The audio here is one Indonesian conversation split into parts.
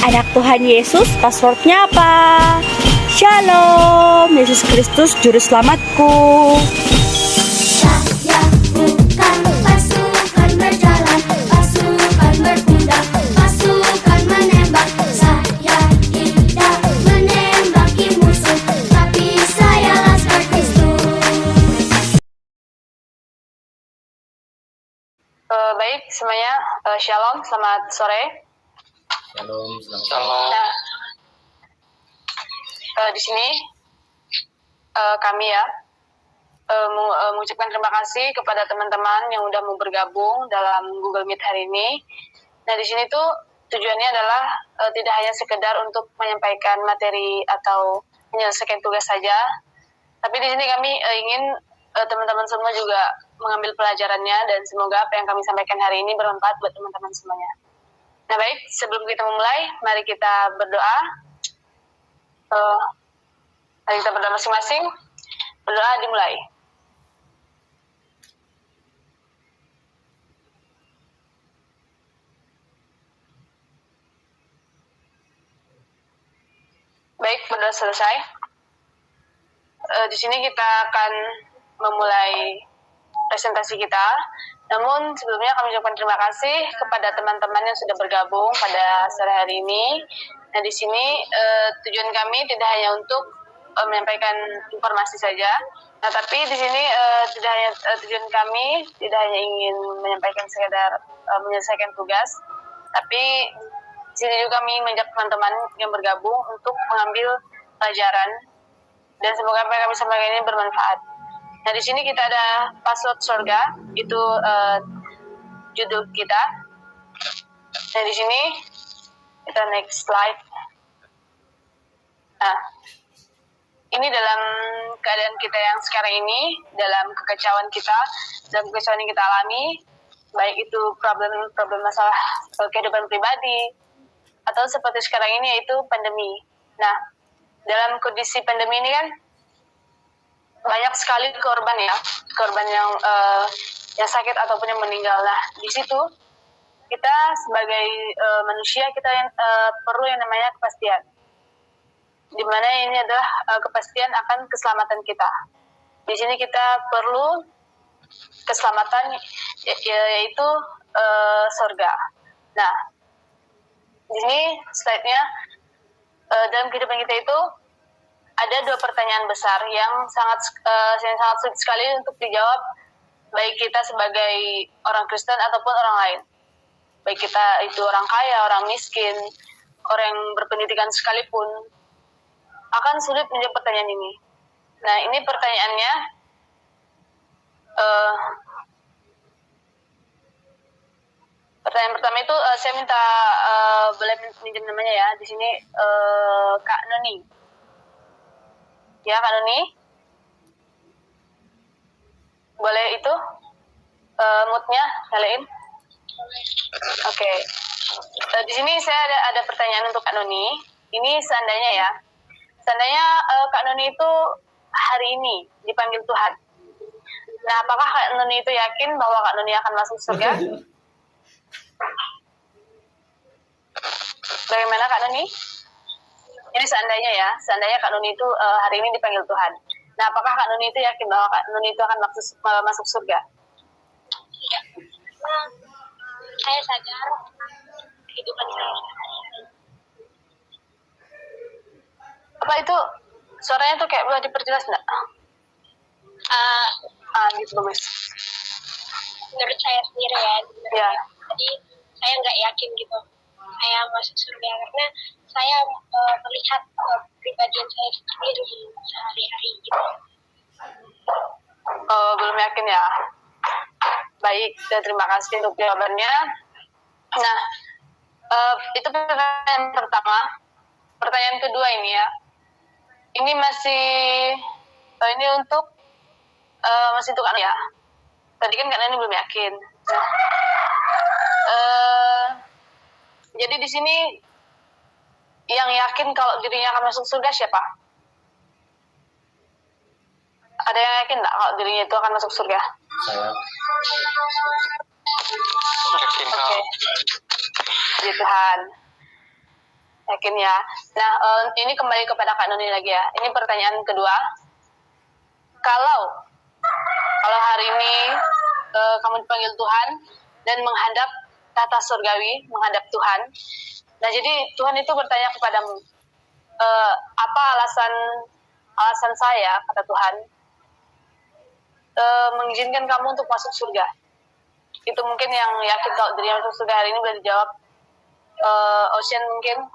Anak Tuhan Yesus, passwordnya apa? Shalom, Yesus Kristus Juru Selamatku. Saya bukan pasukan berjalan, pasukan berkuda, pasukan menembak. Saya tidak menembaki musuh, tapi saya laskar Kristus. Baik semuanya, shalom, selamat sore. Shalom, selamat sore. Nah, di sini kami mengucapkan terima kasih kepada teman-teman yang udah mau bergabung dalam Google Meet hari ini. Nah, di sini tuh tujuannya adalah tidak hanya sekedar untuk menyampaikan materi atau menyelesaikan tugas saja, tapi di sini kami ingin teman-teman semua juga mengambil pelajarannya, dan semoga apa yang kami sampaikan hari ini bermanfaat buat teman-teman semuanya. Nah baik, sebelum kita memulai, mari kita berdoa. Mari kita berdoa masing-masing. Berdoa dimulai. Baik, berdoa selesai. Di sini kita akan memulai presentasi kita. Namun sebelumnya kami ucapkan terima kasih kepada teman-teman yang sudah bergabung pada sore hari ini. Nah, di sini tujuan kami tidak hanya untuk menyampaikan informasi saja. Nah, tapi di sini tidak hanya tujuan kami tidak hanya ingin menyampaikan sekedar menyelesaikan tugas, tapi di sini juga kami mengajak teman-teman yang bergabung untuk mengambil pelajaran, dan semoga apa yang kami sampaikan ini bermanfaat. Nah, di sini kita ada password surga, itu judul kita. Nah, di sini kita next slide. Nah, ini dalam keadaan kita yang sekarang ini, dalam kekacauan kita, dalam kekacauan yang kita alami, baik itu problem masalah kehidupan pribadi, atau seperti sekarang ini yaitu pandemi. Nah, dalam kondisi pandemi ini kan banyak sekali korban yang sakit ataupun yang meninggal. Nah, di situ kita sebagai manusia kita perlu yang namanya kepastian, di mana ini adalah kepastian akan keselamatan kita. Di sini kita perlu keselamatan, yaitu surga. Nah, di sini slide-nya, dalam kehidupan kita itu ada dua pertanyaan besar yang sangat sulit sekali untuk dijawab, baik kita sebagai orang Kristen ataupun orang lain. Baik kita itu orang kaya, orang miskin, orang yang berpendidikan sekalipun, akan sulit menjawab pertanyaan ini. Nah, ini pertanyaannya, pertanyaan pertama itu saya minta boleh minjem namanya ya. Di sini Kak Noni. Ya, Kak Noni, boleh itu mood-nya nyalain? Oke. Di sini saya ada pertanyaan untuk Kak Noni. Ini seandainya Kak Noni itu hari ini dipanggil Tuhan. Nah, apakah Kak Noni itu yakin bahwa Kak Noni akan masuk surga? Bagaimana Kak Noni? Ini seandainya Kak Nuni itu hari ini dipanggil Tuhan. Nah, apakah Kak Nuni itu yakin bahwa Kak Nuni itu akan masuk surga? Tidak. Saya sadar kehidupan saya. Apa itu? Suaranya tuh kayak boleh diperjelas nggak? Gitu bagus. Menurut saya sendiri ya. Jadi saya nggak yakin gitu saya masuk surga, karena saya melihat kepribadian saya sendiri sehari-hari gitu. Belum yakin ya. Baik, terima kasih untuk jawabannya. Nah, itu pertanyaan pertama. Pertanyaan kedua ini ya. Ini masih ini untuk Kak ya. Tadi kan Kak Nani belum yakin. Jadi di sini yang yakin kalau dirinya akan masuk surga siapa? Ada yang yakin nggak kalau dirinya itu akan masuk surga? Saya. Oke. Puji Tuhan. Yakin ya. Nah, ini kembali kepada Kak Nuni lagi ya. Ini pertanyaan kedua. Kalau hari ini kamu dipanggil Tuhan dan menghadap tata surgawi, menghadap Tuhan. Nah, jadi Tuhan itu bertanya kepadamu, apa alasan saya, kata Tuhan, mengizinkan kamu untuk masuk surga. Itu mungkin yang yakin kalau dirinya masuk surga hari ini boleh dijawab. Ocean mungkin.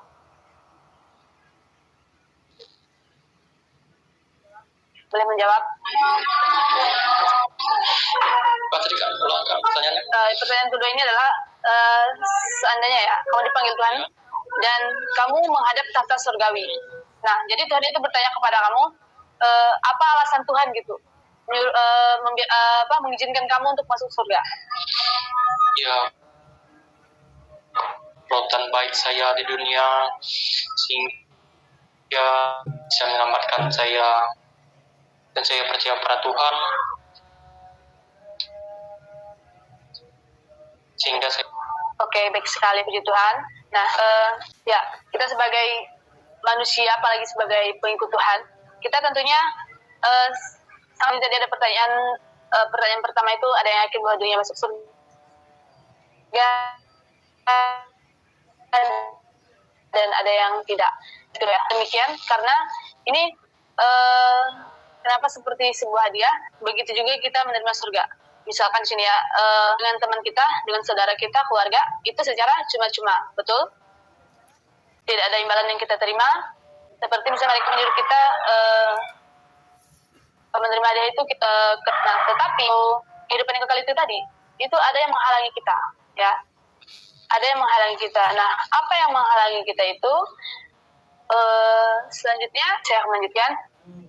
Boleh menjawab. Pertanyaan kedua ini adalah seandainya ya kamu dipanggil Tuhan dan kamu menghadap tahta surgawi. Nah, jadi Tuhan itu bertanya kepada kamu, apa alasan Tuhan gitu mengizinkan kamu untuk masuk surga? Ya, perbuatan baik saya di dunia sehingga bisa menyelamatkan saya, dan saya percaya pada Tuhan sehingga saya. Oke, baik sekali, puji Tuhan. Nah, ya, kita sebagai manusia, apalagi sebagai pengikut Tuhan, kita tentunya kalau tadi ada pertanyaan pertama itu ada yang yakin bahwa dunia masuk surga dan ada yang tidak. Demikian karena ini kenapa seperti sebuah hadiah, begitu juga kita menerima surga. Misalkan di sini ya, dengan teman kita, dengan saudara kita, keluarga, itu secara cuma-cuma, betul? Tidak ada imbalan yang kita terima, seperti misalnya mereka menyuruh kita menerima hadiah itu, nah, tetapi kehidupan yang kekal itu tadi, itu ada yang menghalangi kita, ya. Ada yang menghalangi kita. Nah, apa yang menghalangi kita itu? Selanjutnya, saya akan melanjutkan.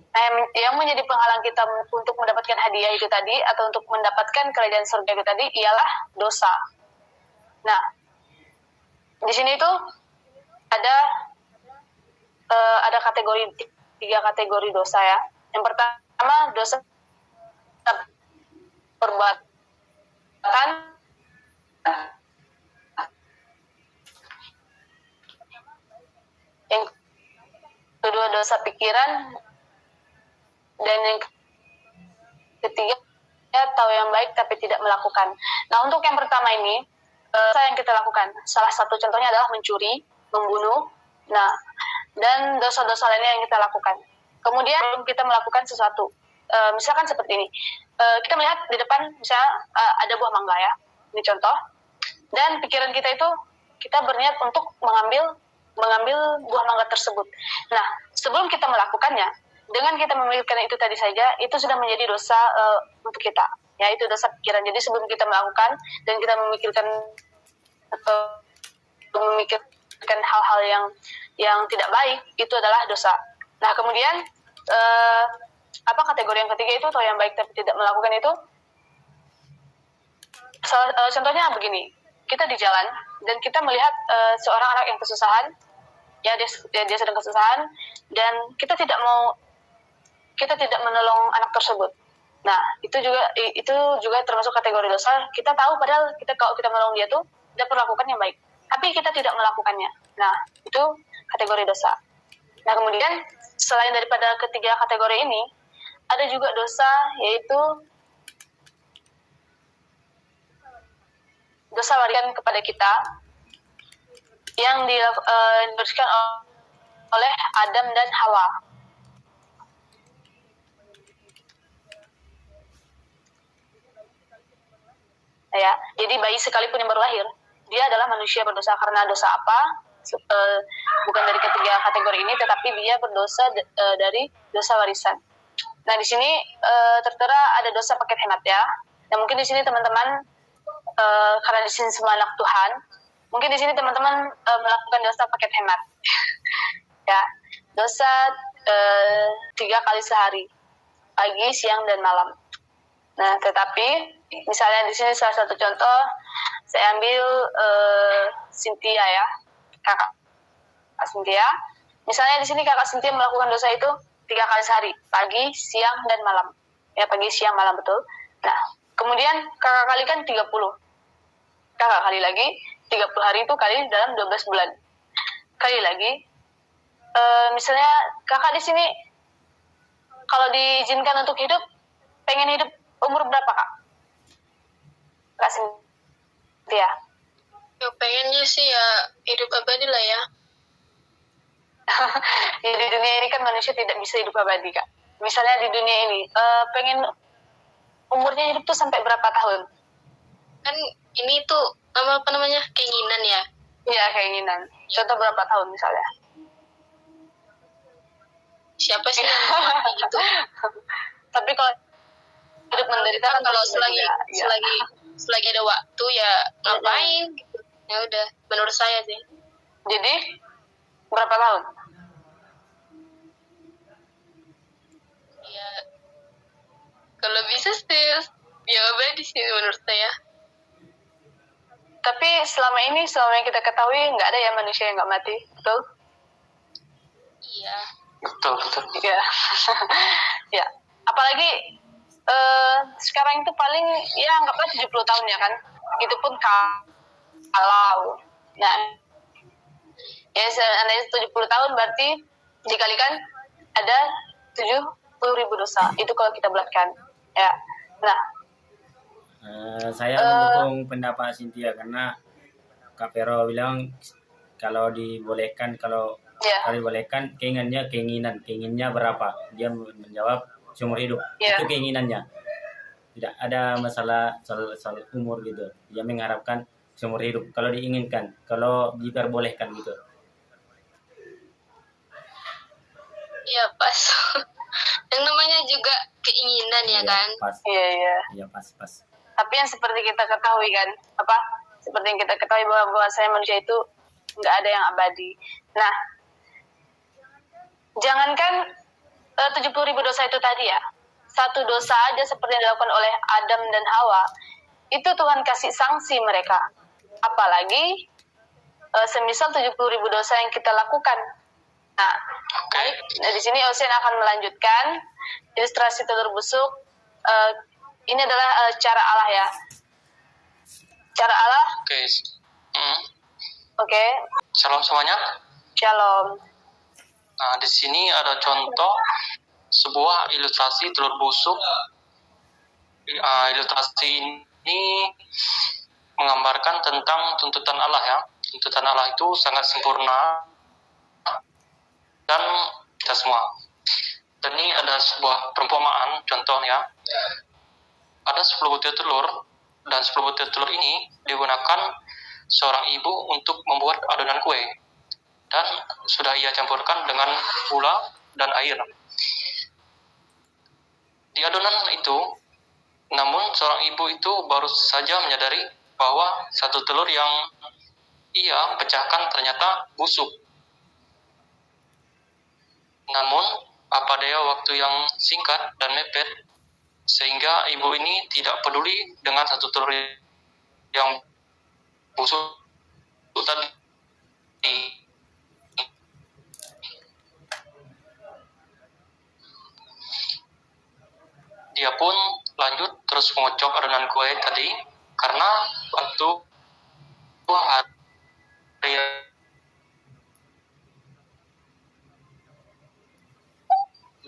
Nah, yang menjadi penghalang kita untuk mendapatkan hadiah itu tadi, atau untuk mendapatkan kerajaan surga itu tadi, ialah dosa. Nah, di sini itu ada tiga kategori dosa ya. Yang pertama, dosa perbuatan. Yang kedua, dosa pikiran. Dan yang ketiga, tahu yang baik tapi tidak melakukan. Nah, untuk yang pertama ini, dosa yang kita lakukan, salah satu contohnya adalah mencuri, membunuh, nah, dan dosa-dosa lainnya yang kita lakukan. Kemudian kita melakukan sesuatu, misalkan seperti ini, kita melihat di depan misalnya ada buah mangga ya, ini contoh, dan pikiran kita itu kita berniat untuk mengambil buah mangga tersebut. Nah, sebelum kita melakukannya, dengan kita memikirkan itu tadi saja, itu sudah menjadi dosa untuk kita. Ya, itu dosa pikiran. Jadi sebelum kita melakukan dan kita memikirkan hal-hal yang tidak baik, itu adalah dosa. Nah, kemudian apa kategori yang ketiga itu, tahu yang baik tapi tidak melakukan itu? Contohnya begini, kita di jalan dan kita melihat seorang anak yang kesusahan, ya dia sedang kesusahan, dan kita tidak menolong anak tersebut. Nah, itu juga termasuk kategori dosa. Kita tahu padahal kalau kita menolong dia tuh kita perlakukan yang baik, tapi kita tidak melakukannya. Nah, itu kategori dosa. Nah, kemudian selain daripada ketiga kategori ini, ada juga dosa, yaitu dosa warisan kepada kita yang diberikan oleh Adam dan Hawa. Ya, jadi bayi sekalipun yang baru lahir, dia adalah manusia berdosa karena dosa apa? Bukan dari ketiga kategori ini, tetapi dia berdosa dari dosa warisan. Nah, di sini tertera ada dosa paket hemat ya. Nah, mungkin di sini teman-teman karena di sini semua anak Tuhan, mungkin di sini teman-teman melakukan dosa paket hemat. Ya, dosa 3 kali sehari, pagi, siang, dan malam. Nah, tetapi misalnya di sini salah satu contoh, saya ambil Cynthia ya, kakak Cynthia. Misalnya di sini kakak Cynthia melakukan dosa itu 3 kali sehari, pagi, siang, dan malam. Ya, pagi, siang, malam, betul. Nah, kemudian kakak kalikan 30. Kakak kali lagi, 30 hari itu kali dalam 12 bulan. Kali lagi, misalnya kakak di sini kalau diizinkan untuk hidup, pengen hidup umur berapa kak? Kak Cynthia. Ya pengennya sih ya hidup abadi lah ya. Ya, di dunia ini kan manusia tidak bisa hidup abadi kak. Misalnya di dunia ini, pengen umurnya hidup tuh sampai berapa tahun? Kan ini tuh apa namanya, keinginan ya. Iya, keinginan. Contoh berapa tahun misalnya? Siapa sih yang mati gitu? Tapi kalau hidup menderita kan Kalau pasti selagi juga, ya. selagi ada waktu ya ngapain gitu. Ya udah, menurut saya sih. Jadi berapa tahun? Ya kalau bisa sih ya abadi sih menurut saya. Tapi selama yang kita ketahui nggak ada ya manusia yang nggak mati, betul? Iya. Betul. Iya. Ya. Apalagi sekarang itu paling ya anggaplah 70 tahun ya kan. Itu pun kalau. Nah, ya seandainya 70 tahun berarti dikalikan ada 70.000 dosa. Itu kalau kita bulatkan. Ya. Nah, Saya mendukung pendapat Cynthia karena Kak Vero bilang kalau dibolehkan, kalau dibolehkan keinginannya berapa, dia menjawab seumur hidup. Itu keinginannya, tidak ada masalah soal umur gitu, dia mengharapkan seumur hidup kalau diinginkan, kalau diperbolehkan gitu. Iya pas. Yang namanya juga keinginan ya kan. Pas. Iya pas. tapi yang seperti kita ketahui kan, seperti yang kita ketahui bahwa saya manusia itu nggak ada yang abadi. Nah, jangankan 70.000 dosa itu tadi ya, satu dosa aja seperti yang dilakukan oleh Adam dan Hawa, itu Tuhan kasih sanksi mereka. Apalagi semisal 70.000 dosa yang kita lakukan. Nah, baik, di sini Ocean akan melanjutkan ilustrasi telur busuk. Ini adalah cara Allah ya. Cara Allah. Oke. Shalom semuanya. Shalom. Nah, di sini ada contoh sebuah ilustrasi telur busuk. Ilustrasi ini menggambarkan tentang tuntutan Allah ya. Tuntutan Allah itu sangat sempurna dan kita semua. Dan ini ada sebuah perumpamaan contohnya. Ada 10 butir telur, dan 10 butir telur ini digunakan seorang ibu untuk membuat adonan kue. Dan sudah ia campurkan dengan gula dan air. Di adonan itu, namun seorang ibu itu baru saja menyadari bahwa satu telur yang ia pecahkan ternyata busuk. Namun, apa daya waktu yang singkat dan mepet, sehingga ibu ini tidak peduli dengan satu telur yang busuk tadi. Dia pun lanjut terus mengocok adonan kue tadi karena waktu hari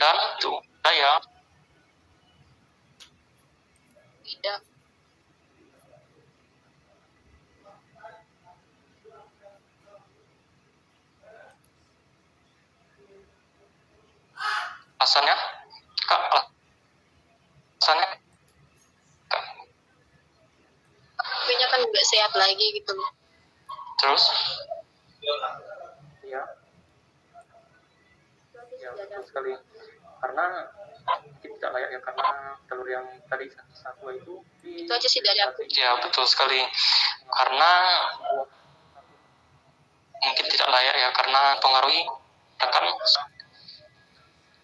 dan itu daya Tidak. alasannya Kak, alasannya Kak. Kuenya kan nggak sehat lagi gitu loh. Terus Ya, betul sekali. Karena kita tidak layak ya, karena telur yang tadi satu itu Itu aja sih dari aku. ya betul sekali, karena mungkin tidak layak ya, karena pengaruhi akan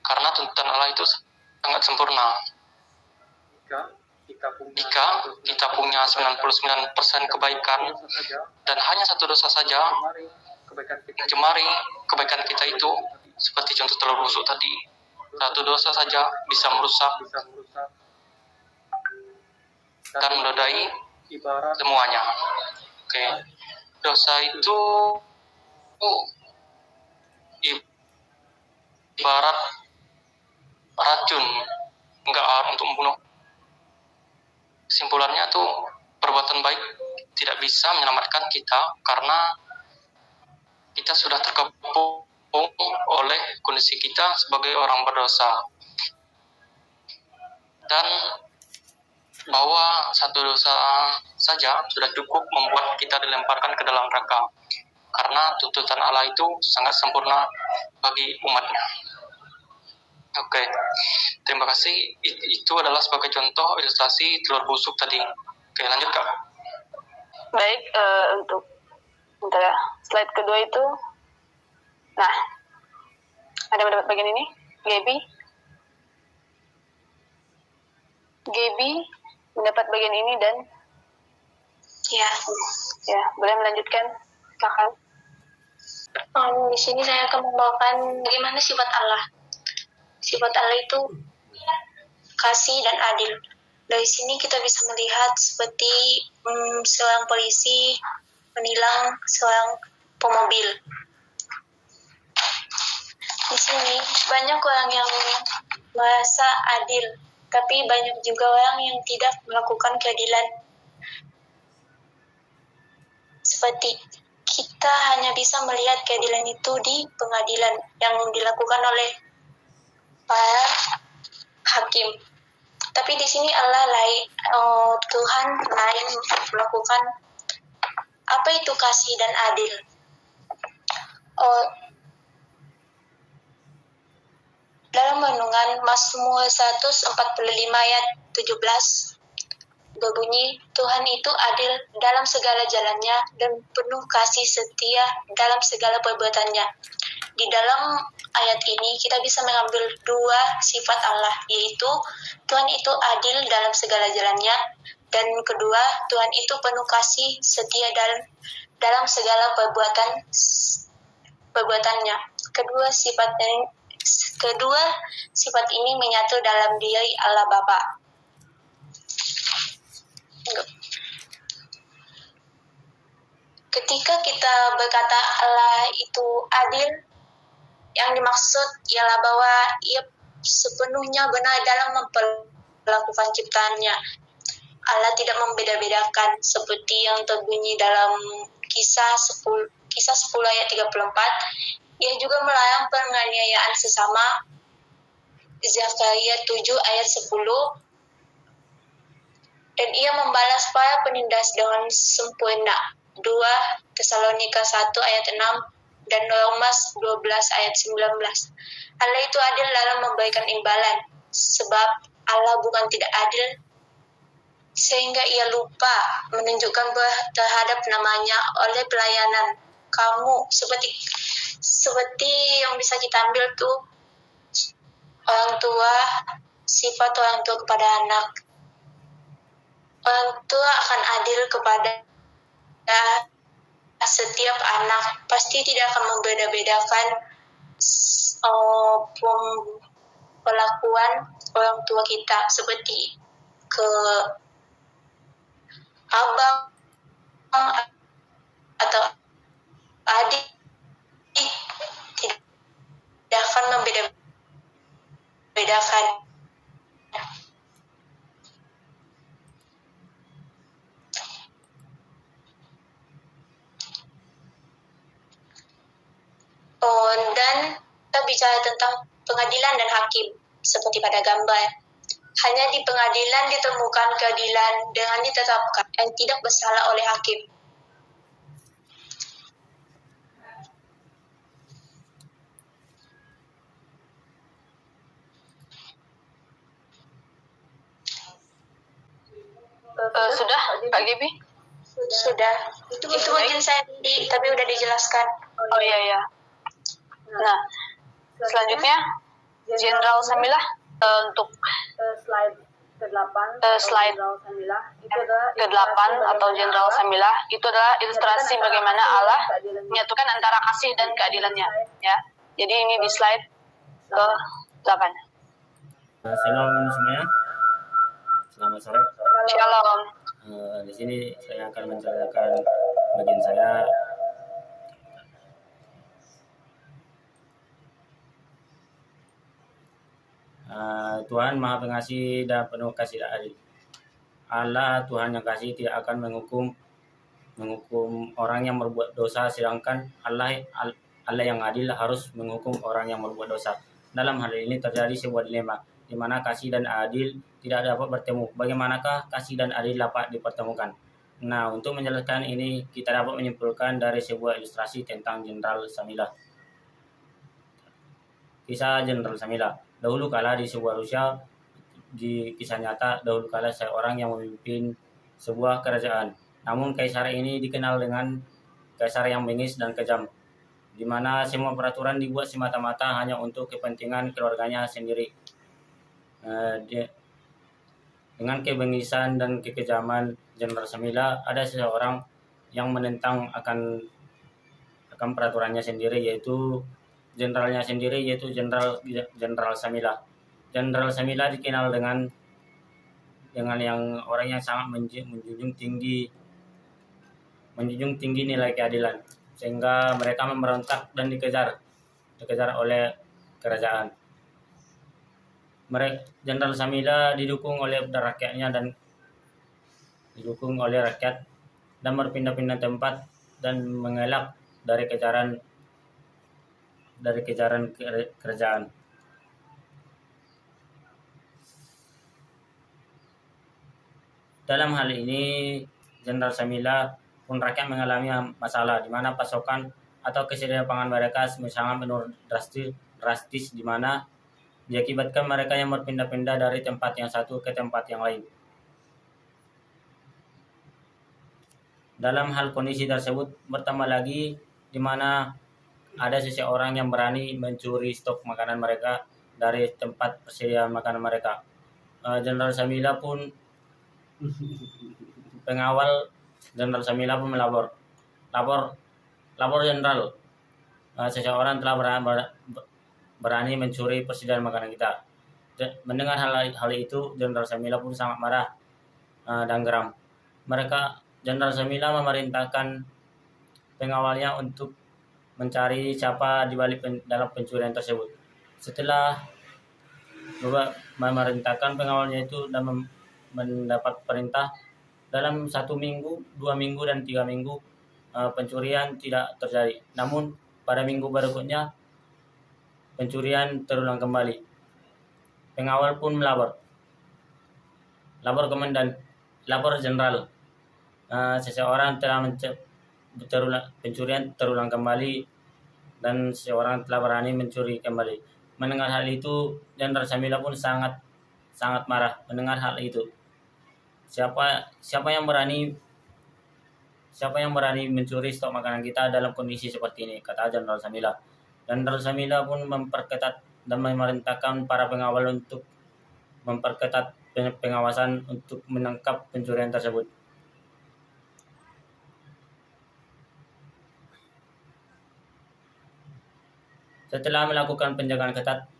karena tuntutan Allah itu sangat sempurna. Jika kita punya 99% kebaikan dan hanya satu dosa saja mencemari kebaikan kita itu, seperti contoh telur busuk tadi, satu dosa saja bisa merusak dan menodai semuanya. Oke. Dosa itu menyelamatkan kita karena kita sudah terkepung oleh kondisi kita sebagai orang berdosa, dan bahwa satu dosa saja sudah cukup membuat kita dilemparkan ke dalam neraka, karena tuntutan Allah itu sangat sempurna bagi umatnya. Oke, terima kasih. Itu adalah sebagai contoh ilustrasi telur busuk tadi. Oke, lanjut Kak. Baik, untuk bentar ya, slide kedua itu, nah, ada yang mendapat bagian ini? Gaby mendapat bagian ini dan Ya. ya, boleh melanjutkan Kakak. Di sini saya akan membawakan bagaimana sifat Allah. Sifat Allah itu kasih dan adil. Dari sini kita bisa melihat seperti seorang polisi menilang seorang pemobil. Di sini banyak orang yang merasa adil, tapi banyak juga orang yang tidak melakukan keadilan. Seperti kita hanya bisa melihat keadilan itu di pengadilan yang dilakukan oleh para hakim. Tapi di sini Allah lain, Tuhan lain melakukan apa itu kasih dan adil. Dalam renungan Mazmur 145 ayat 17 berbunyi, Tuhan itu adil dalam segala jalannya dan penuh kasih setia dalam segala perbuatannya. Di dalam ayat ini kita bisa mengambil dua sifat Allah, yaitu Tuhan itu adil dalam segala jalannya, dan kedua, Tuhan itu penuh kasih setia dalam segala perbuatannya. Kedua sifat ini menyatu dalam diri Allah Bapa. Ketika kita berkata Allah itu adil, yang dimaksud ialah bahwa Ia sepenuhnya benar dalam memperlakukan ciptaannya. Allah tidak membeda-bedakan seperti yang terbunyi dalam Kisah 10 ayat 34. Ia juga melarang penganiayaan sesama, Zakaria 7 ayat 10. Dan Ia membalas para penindas dengan sempurna, 2 Tesalonika 1 ayat 6 dan Roma 12 ayat 19. Allah itu adil dalam memberikan imbalan, sebab Allah bukan tidak adil sehingga Ia lupa menunjukkan terhadap namanya oleh pelayanan kamu, seperti yang bisa kita ambil tuh orang tua, sifat orang tua kepada anak. Orang tua akan adil kepada setiap anak, pasti tidak akan membeda-bedakan perlakuan orang tua kita, seperti ke abang atau adik, tidak akan membeda-bedakan. Dan kita bicara tentang pengadilan dan hakim, seperti pada gambar. Hanya di pengadilan ditemukan keadilan dengan ditetapkan yang tidak bersalah oleh hakim. Sudah, Kak Gaby? Sudah. Itu mungkin saya tapi udah dijelaskan. Oh iya. Nah, selanjutnya Jenderal Samilah untuk slide ke-8 atau Jenderal Samilah itu adalah ilustrasi bagaimana Allah menyatukan antara kasih dan keadilannya, ya. Jadi ini di slide ke-8. Shalom semuanya. Selamat sore. Shalom. Di sini saya akan menceritakan bagian saya. Tuhan Maha Pengasih dan penuh kasih dan adil. Allah Tuhan yang kasih tidak akan menghukum menghukum orang yang berbuat dosa, sedangkan Allah yang adil harus menghukum orang yang berbuat dosa. Dalam hal ini terjadi sebuah dilema, di mana kasih dan adil tidak dapat bertemu. Bagaimanakah kasih dan adil dapat dipertemukan? Nah, untuk menjelaskan ini, kita dapat menyimpulkan dari sebuah ilustrasi tentang Jenderal Samila. Kisah Jenderal Samila. Dahulu kala di sebuah Rusia, di kisah nyata, dahulu kala seorang yang memimpin sebuah kerajaan. Namun kaisar ini dikenal dengan kaisar yang bengis dan kejam, di mana semua peraturan dibuat semata-mata hanya untuk kepentingan keluarganya sendiri. Dengan kebengisan dan kekejaman Jenderal Samila, ada seseorang yang menentang akan peraturannya sendiri, yaitu jenderalnya sendiri, yaitu Jenderal Samila. Jenderal Samila dikenal dengan yang orang yang sangat menjunjung tinggi nilai keadilan, sehingga mereka memberontak dan dikejar oleh kerajaan. Jenderal Samila didukung oleh rakyatnya dan berpindah-pindah tempat dan mengelak dari kejaran kerajaan. Dalam hal ini, Jenderal Samila pun rakyat mengalami masalah di mana pasokan atau kesediaan pangan mereka sangat menurun drastis, di mana diakibatkan mereka yang berpindah-pindah dari tempat yang satu ke tempat yang lain. Dalam hal kondisi tersebut bertambah lagi di mana ada seseorang yang berani mencuri stok makanan mereka dari tempat persediaan makanan mereka. Jenderal Samila pun pengawal Jenderal Samila pun melapor Jenderal, seseorang telah berani mencuri persediaan makanan kita. Mendengar hal itu, Jenderal Samila pun sangat marah dan geram. Jenderal Samila memerintahkan pengawalnya untuk mencari siapa di balik dalam pencurian tersebut. Setelah memerintahkan pengawalnya itu dan mendapat perintah, dalam 1 minggu, 2 minggu, dan 3 minggu pencurian tidak terjadi. Namun pada minggu berikutnya pencurian terulang kembali. Pengawal pun lapor komandan, lapor jenderal, seseorang telah pencurian terulang kembali dan seseorang telah berani mencuri kembali. Mendengar hal itu, Jenderal Samila pun sangat marah mendengar hal itu. Siapa yang berani mencuri stok makanan kita dalam kondisi seperti ini, kata Jenderal Samila. Jenderal Samila pun memperketat dan memerintahkan para pengawal untuk memperketat pengawasan untuk menangkap pencurian tersebut. Setelah melakukan penjagaan ketat,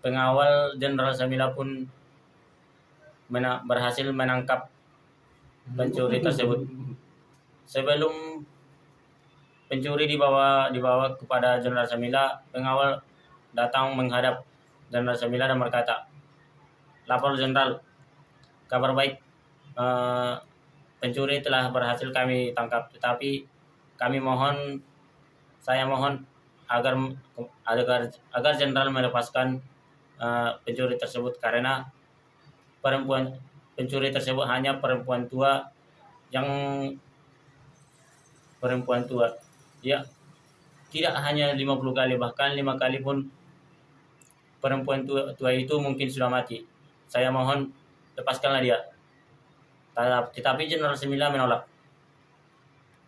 pengawal Jenderal Samila pun berhasil menangkap pencuri tersebut. Sebelum pencuri dibawa kepada Jenderal Samila, pengawal datang menghadap Jenderal Samila dan berkata, "Lapor Jenderal, kabar baik, pencuri telah berhasil kami tangkap, tetapi saya mohon agar Jenderal melepaskan pencuri tersebut, karena pencuri tersebut hanya perempuan tua. Ya, tidak hanya 50 kali, bahkan 5 kali pun perempuan tua itu mungkin sudah mati. Saya mohon lepaskanlah dia." Tetapi Jenderal Samila menolak.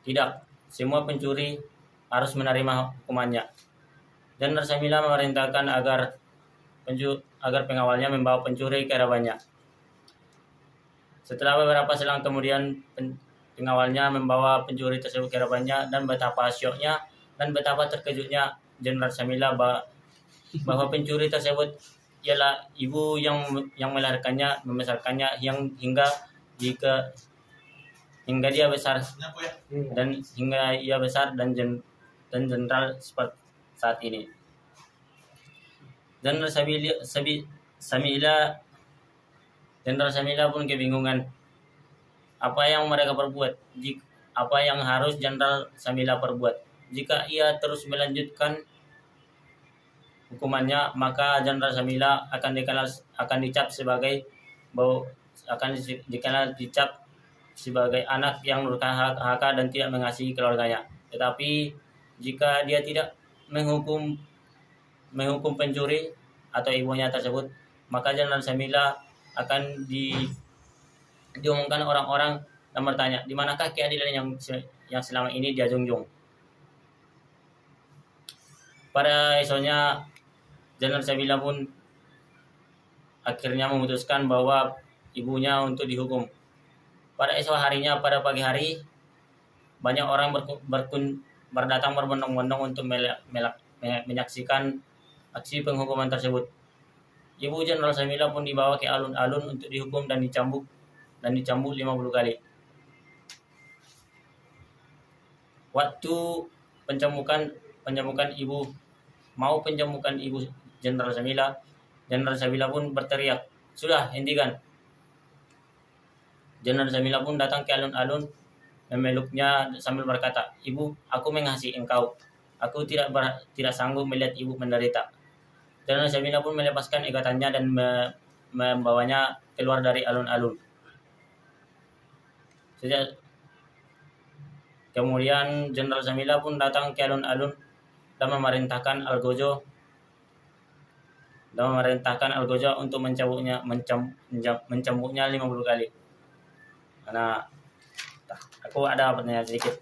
Tidak, semua pencuri harus menerima hukumannya. Jenderal Samila memerintahkan agar pengawalnya membawa pencuri ke hadapannya. Setelah beberapa selang kemudian, pengawalnya membawa pencuri tersebut ke hadapannya, dan betapa syoknya dan betapa terkejutnya Jenderal Samila bahwa pencuri tersebut ialah ibu yang melahirkannya, membesarkannya hingga dia besar dan jenderal seperti saat ini. Jenderal Samila pun kebingungan apa yang mereka perbuat. apa yang harus Jenderal Samila perbuat. Jika ia terus melanjutkan hukumannya, maka Jenderal Samila akan dicap sebagai dicap sebagai anak yang durhaka dan tidak mengasihi keluarganya. Tetapi jika dia tidak menghukum pencuri atau ibunya tersebut, maka Jenderal Samila akan diumumkan orang-orang dan bertanya, di manakah keadilan yang selama ini dia junjung. Pada esoknya Jenderal Samila pun akhirnya memutuskan bahwa ibunya untuk dihukum. Pada esok harinya, pada pagi hari, banyak orang berdatang berbondong-bondong untuk menyaksikan aksi penghukuman tersebut. Ibu Jenderal Samila pun dibawa ke alun-alun untuk dihukum dan dicambuk 50 kali. Waktu pencabukan ibu Jenderal Samila pun berteriak, "Sudah, hentikan." Jenderal Samila pun datang ke alun-alun memeluknya sambil berkata, "Ibu, aku mengasihi engkau. Aku tidak sanggup melihat ibu menderita." Jenderal Samila pun melepaskan ikatannya dan membawanya keluar dari alun-alun. Kemudian Jenderal Samila pun datang ke alun-alun dan memerintahkan Algojo untuk mencambuknya 50 kali. Karena aku ada pertanyaan sedikit.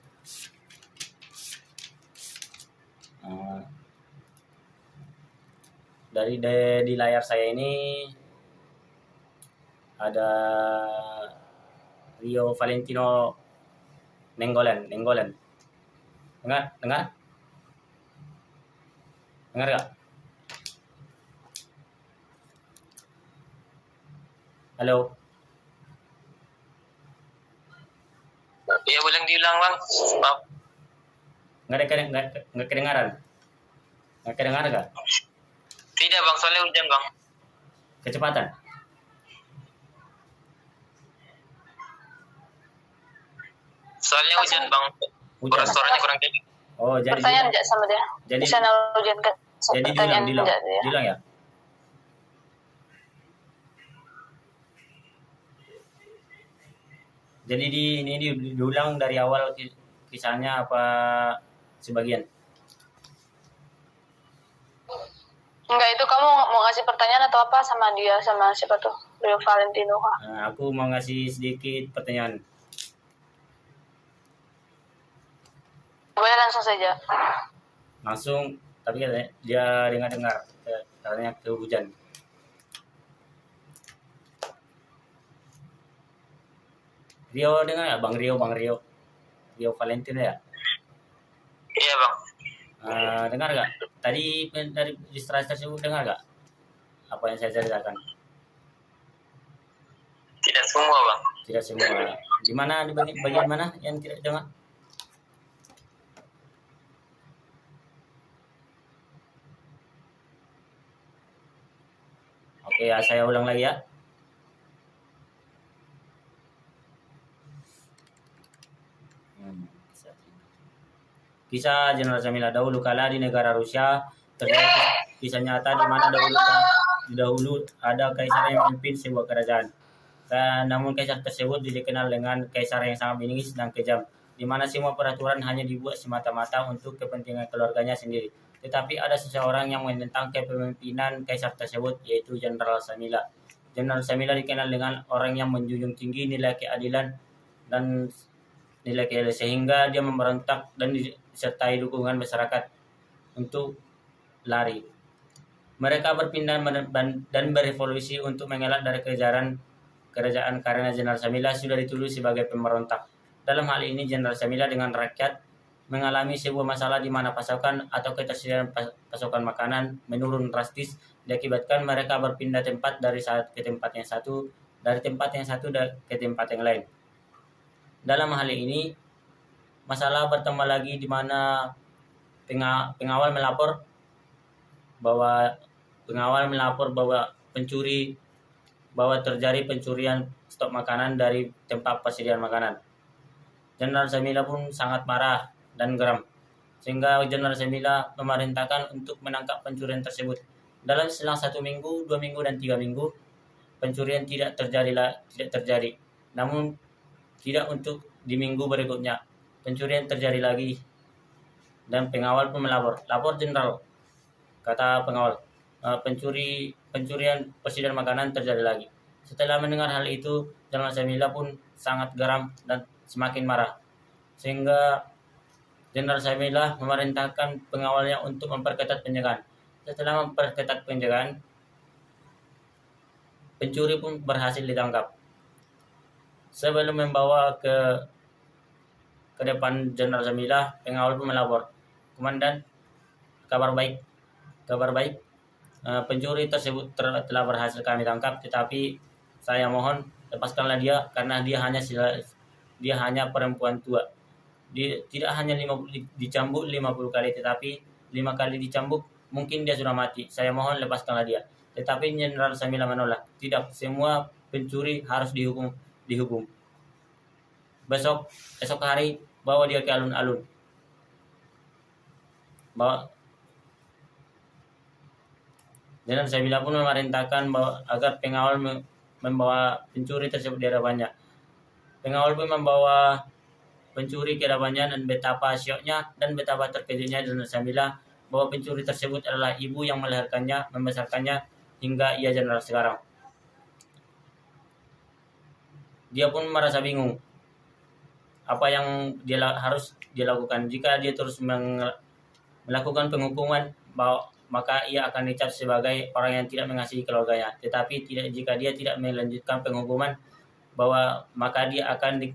Di layar saya ini ada Rio Valentino Nenggolan. Dengar gak? Halo. Iya, boleh diulang, Bang. Maaf. Nggak kedengaran? Nggak kedengaran gak? Tidak, Bang, soalnya hujan, Bang. Kecepatan? Soalnya hujan, Bang. Hujan. Suaranya kurang kencang. Oh, jadi pertanyaan enggak sama dia. Jadi bisa hujan ke jadi diulang ya. Jadi ini diulang dari awal kisahnya apa sebagian? Enggak, itu kamu mau ngasih pertanyaan atau apa sama dia, sama siapa tuh? Rio Valentino. Nah, aku mau ngasih sedikit pertanyaan. Boleh langsung saja. Langsung, tapi dia dengar katanya ke hujan. Rio dengar ya, Bang Rio Valentino ya? Iya, Bang. Dengar gak? Tadi dari distraksi tersebut dengar gak? Apa yang saya ceritakan? Tidak semua, Bang. Tidak semua. Di mana, di bagian mana yang tidak dengar? Oke, ya, saya ulang lagi ya. Kisah Jenderal Samila. Dahulu kala di negara Rusia terjadi kisah nyata di mana dahulu ada kaisar yang memimpin sebuah kerajaan. Namun kaisar tersebut dikenal dengan kaisar yang sangat bingis dan kejam, di mana semua peraturan hanya dibuat semata-mata untuk kepentingan keluarganya sendiri. Tetapi ada seseorang yang menentang kepemimpinan kaisar tersebut, yaitu Jenderal Samila. Jenderal Samila dikenal dengan orang yang menjunjung tinggi nilai keadilan dan nilai keadilan, sehingga dia memberontak dan disertai dukungan masyarakat untuk lari. Mereka berpindah dan berevolusi untuk mengelak dari kerajaan karena Jenderal Samila sudah dituduh sebagai pemberontak. Dalam hal ini Jenderal Samila dengan rakyat mengalami sebuah masalah di mana pasokan atau ketersediaan pasokan makanan menurun drastis, diakibatkan mereka berpindah tempat dari tempat yang satu ke tempat yang lain. Dalam hal ini masalah bertambah lagi di mana pengawal melapor bahwa terjadi pencurian stok makanan dari tempat persediaan makanan. Jenderal Samila pun sangat marah dan geram, sehingga Jenderal Samila memerintahkan untuk menangkap pencurian tersebut. Dalam selang 1 minggu, 2 minggu, dan 3 minggu, pencurian tidak terjadi. Namun tidak untuk di minggu berikutnya, pencurian terjadi lagi, dan pengawal pun lapor jenderal. Kata pengawal, pencurian persediaan makanan terjadi lagi. Setelah mendengar hal itu, Jenderal Samila pun sangat geram dan semakin marah, sehingga Jenderal Samila memerintahkan pengawalnya untuk memperketat penjagaan. Setelah memperketat penjagaan, pencuri pun berhasil ditangkap. Sebelum membawa ke depan Jenderal Samila, pengawal pun melapor, "Komandan, kabar baik, pencuri tersebut telah berhasil kami tangkap, tetapi saya mohon lepaskanlah dia karena dia hanya perempuan tua. Dia tidak hanya dicambuk 50 kali, tetapi 5 kali dicambuk, mungkin dia sudah mati. Saya mohon lepaskanlah dia." Tetapi Jenderal Samila menolak. "Tidak, semua pencuri harus dihukum. Esok hari bawa dia ke alun-alun. Jenderal Samila pun memerintahkan agar pengawal membawa pencuri tersebut di hadapannya. Pengawal pun membawa pencuri ke hadapannya, dan betapa syoknya dan betapa terkejutnya Jenderal Samila bahwa pencuri tersebut adalah ibu yang melahirkannya, membesarkannya hingga ia jenderal sekarang. Dia pun merasa bingung apa yang harus dia lakukan. Jika dia terus melakukan penghukuman, maka ia akan dicap sebagai orang yang tidak mengasihi keluarganya. Tetapi jika dia tidak melanjutkan penghukuman, maka dia akan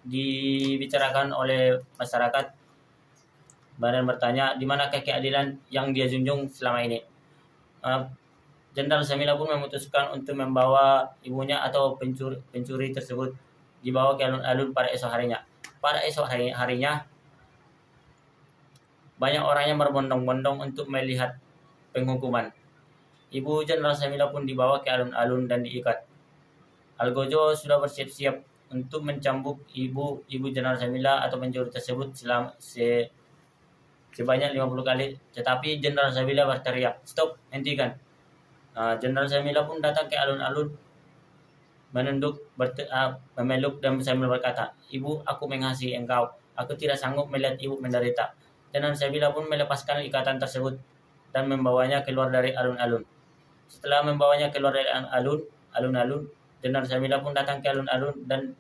dibicarakan oleh masyarakat dan bertanya di manakah keadilan yang dia junjung selama ini. Jenderal Samila pun memutuskan untuk membawa ibunya atau pencuri tersebut dibawa ke alun-alun pada esok harinya. Pada esok harinya, banyak orang yang berbondong-bondong untuk melihat penghukuman. Ibu Jenderal Samila pun dibawa ke alun-alun dan diikat. Algojo sudah bersiap-siap untuk mencambuk ibu Jenderal Samila atau pencuri tersebut sebanyak 50 kali. Tetapi Jenderal Samila berteriak, "Stop, hentikan." Jenderal Samila pun datang ke alun-alun, memeluk dan sambil berkata, "Ibu, aku mengasihi engkau. Aku tidak sanggup melihat ibu menderita." Jenderal Samila pun melepaskan ikatan tersebut dan membawanya keluar dari alun-alun. Setelah membawanya keluar dari alun-alun, Jenderal Samila pun datang ke alun-alun dan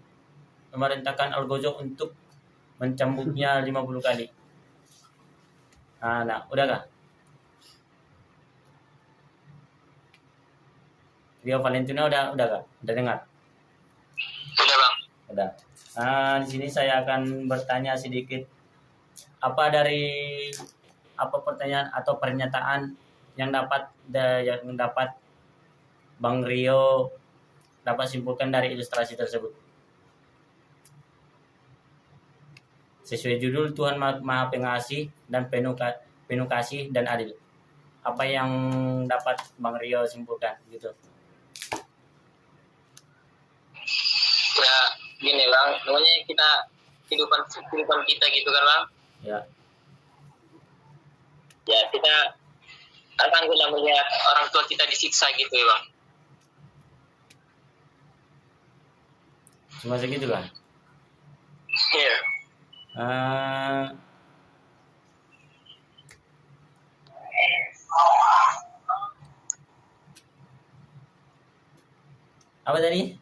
memerintahkan Algojo untuk mencambuknya 50 kali. Nah, udah kah? Rio Valentina udah kah? Udah dengar? Sudah, Bang. Udah. Di sini saya akan bertanya sedikit. Apa pertanyaan atau pernyataan yang dapat Bang Rio dapat simpulkan dari ilustrasi tersebut? Sesuai judul, Tuhan Maha Pengasih dan penuh kasih dan adil. Apa yang dapat Bang Rio simpulkan gitu? Ya, gini Bang, namanya kita kehidupan kita gitu kan Bang. Ya. Ya, kita alhamdulillah melihat orang tua kita disiksa gitu ya Bang. Cuma segitu kan? Iya. Apa tadi?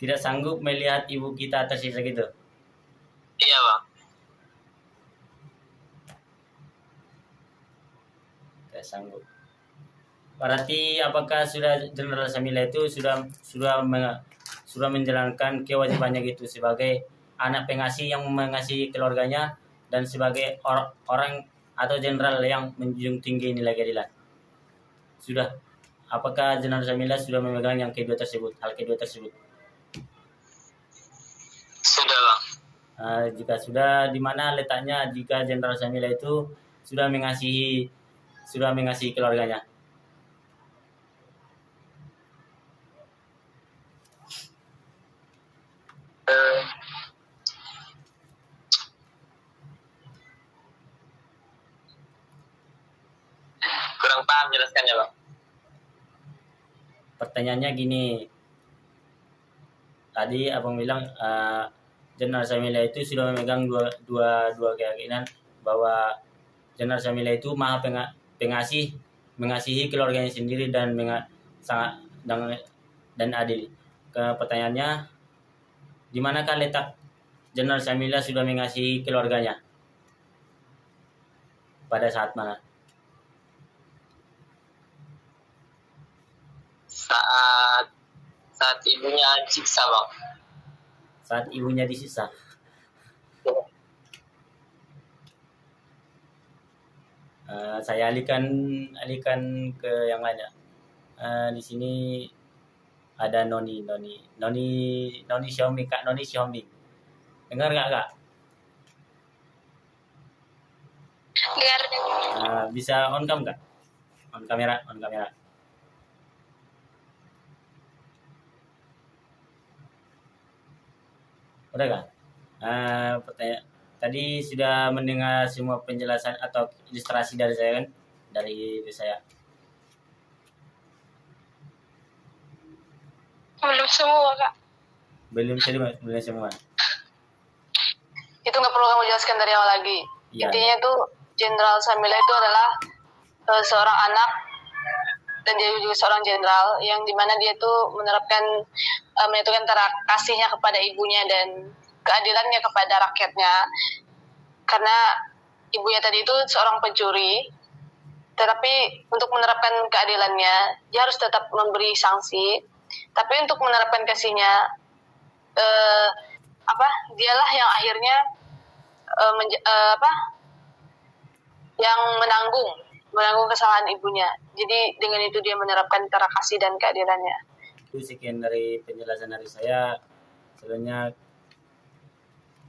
Tidak sanggup melihat ibu kita tersiksa gitu? Iya Bang. Tidak sanggup. Berarti apakah Jenderal Samila itu sudah menjalankan kewajibannya gitu sebagai anak pengasih yang mengasihi keluarganya dan sebagai orang atau jenderal yang menjunjung tinggi nilai keadilan? Sudah. Apakah Jenderal Samila sudah memegang hal kedua tersebut? Sudah Bang. Jika sudah, di mana letaknya jika Jenderal Samila itu sudah mengasihi keluarganya? kurang paham jelaskannya, Bang. Pertanyaannya gini. Tadi abang bilang Jenderal Samila itu sudah memegang dua keyakinan bahwa Jenderal Samila itu maha pengasih, mengasihi keluarganya sendiri dan sangat dan adil. Pertanyaannya, di manakah letak Jenderal Samila sudah mengasihi keluarganya? Pada saat mana? Saat ibunya disiksa, Bang. Saat ibunya disiksa. Saya alihkan ke yang lain ya. Di sini ada Noni Xiaomi, Kak Noni Xiaomi. Dengar nggak, Kak? Dengar. Bisa on cam nggak? On kamera. Udah kan? Pertanyaan tadi sudah mendengar semua penjelasan atau ilustrasi dari saya kan? Dari saya. Belum semua, Kak. Belum semua. Itu nggak perlu kamu jelaskan dari awal lagi. Ya. Intinya tuh Jenderal Samila itu adalah seorang anak dan dia juga seorang jenderal yang dimana dia tuh menyatukan antara kasihnya kepada ibunya dan keadilannya kepada rakyatnya, karena ibunya tadi itu seorang pencuri, tetapi untuk menerapkan keadilannya dia harus tetap memberi sanksi, tapi untuk menerapkan kasihnya dialah yang akhirnya yang menanggung kesalahan ibunya. Jadi dengan itu dia menerapkan antara kasih dan keadilannya. Itu sekian dari penjelasan dari saya. Selanjutnya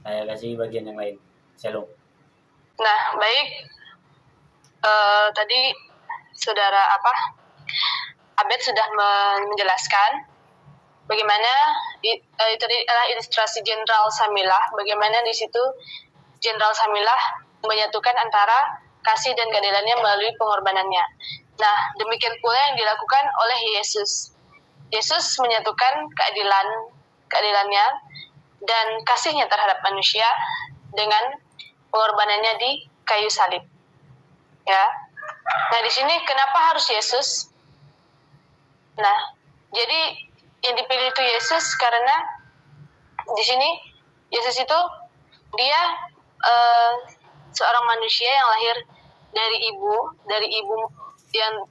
saya kasih bagian yang lain. Shalom. Nah, baik. Tadi saudara Abed sudah menjelaskan bagaimana itu adalah ilustrasi Jenderal Samilah. Bagaimana di situ Jenderal Samilah menyatukan antara kasih dan keadilannya melalui pengorbanannya. Nah, demikian pula yang dilakukan oleh Yesus. Yesus menyatukan keadilannya dan kasihnya terhadap manusia dengan pengorbanannya di kayu salib. Ya. Nah, di sini kenapa harus Yesus? Nah, jadi yang dipilih itu Yesus karena di sini Yesus itu dia seorang manusia yang lahir dari ibu yang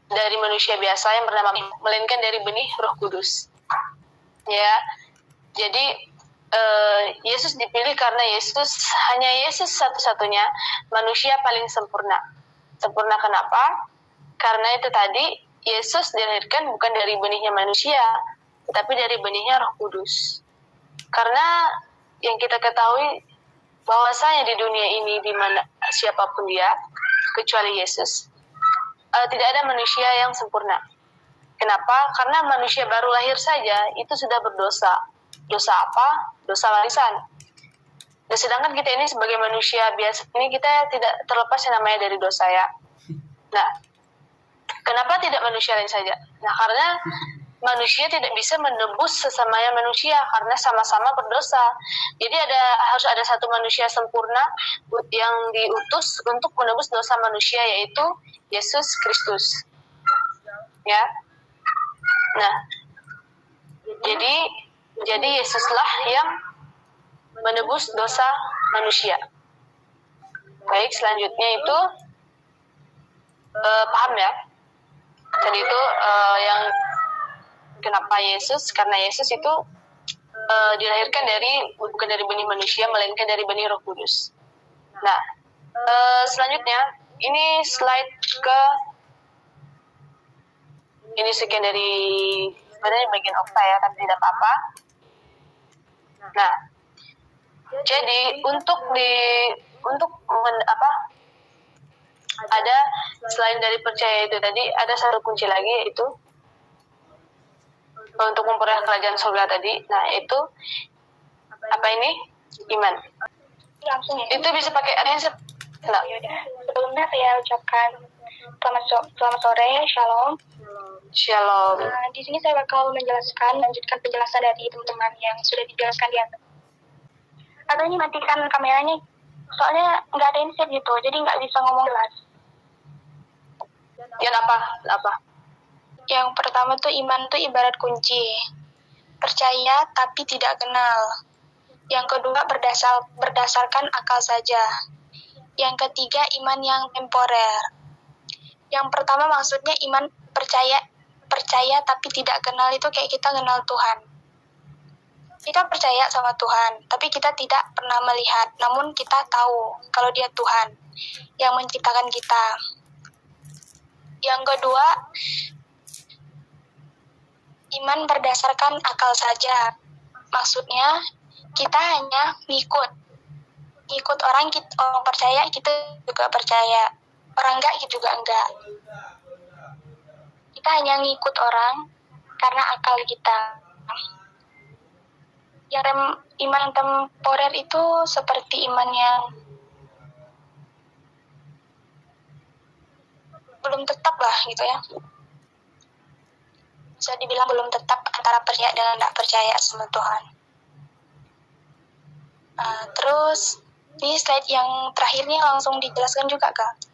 dari manusia biasa yang bernama, melainkan dari benih Roh Kudus. Ya, jadi Yesus dipilih karena hanya Yesus satu-satunya manusia paling sempurna. Sempurna kenapa? Karena itu tadi Yesus dilahirkan bukan dari benihnya manusia, tetapi dari benihnya Roh Kudus. Karena yang kita ketahui bahwasanya di dunia ini di mana siapapun dia kecuali Yesus, tidak ada manusia yang sempurna. Kenapa? Karena manusia baru lahir saja itu sudah berdosa. Dosa apa? Dosa warisan. Dan sedangkan kita ini sebagai manusia biasa ini kita tidak terlepas yang namanya dari dosa ya. Nah, kenapa tidak manusia lain saja? Nah, karena manusia tidak bisa menebus sesamanya manusia karena sama-sama berdosa. Jadi harus ada satu manusia sempurna yang diutus untuk menebus dosa manusia, yaitu Yesus Kristus. Ya. Nah, jadi Yesuslah yang menebus dosa manusia. Baik, selanjutnya itu paham ya? Tadi itu yang kenapa Yesus? Karena Yesus itu dilahirkan bukan dari benih manusia, melainkan dari benih Roh Kudus. Nah, selanjutnya ini slide ini sekian dari sebenarnya bagian okta ya, tapi tidak apa-apa. Nah, jadi ada selain dari percaya itu tadi ada satu kunci lagi, yaitu untuk memperoleh kerajaan surga tadi. Nah, itu apa ini? Iman. Langsung ya. Itu bisa pakai adhesive. Nah. Yaudah. Sebelumnya saya ucapkan selamat sore, shalom. Shalom. Di sini saya bakal lanjutkan penjelasan dari teman-teman yang sudah dijelaskan di atas. Atau ini matikan kameranya, soalnya nggak ada insert gitu, jadi nggak bisa ngomong jelas. Yang apa? Yang pertama tuh iman tuh ibarat kunci. Percaya tapi tidak kenal. Yang kedua berdasarkan akal saja. Yang ketiga iman yang temporer. Yang pertama maksudnya iman percaya tapi tidak kenal itu kayak kita kenal Tuhan. Kita percaya sama Tuhan, tapi kita tidak pernah melihat, namun kita tahu kalau Dia Tuhan yang menciptakan kita. Yang kedua, iman berdasarkan akal saja. Maksudnya, kita hanya ngikut orang percaya, kita juga percaya. Orang enggak, kita juga enggak. Kita hanya ngikut orang karena akal kita. Yang iman temporer itu seperti iman yang belum tetap lah gitu ya. Bisa dibilang belum tetap antara percaya dan tidak percaya sama Tuhan. Terus di slide yang terakhirnya langsung dijelaskan juga Kak.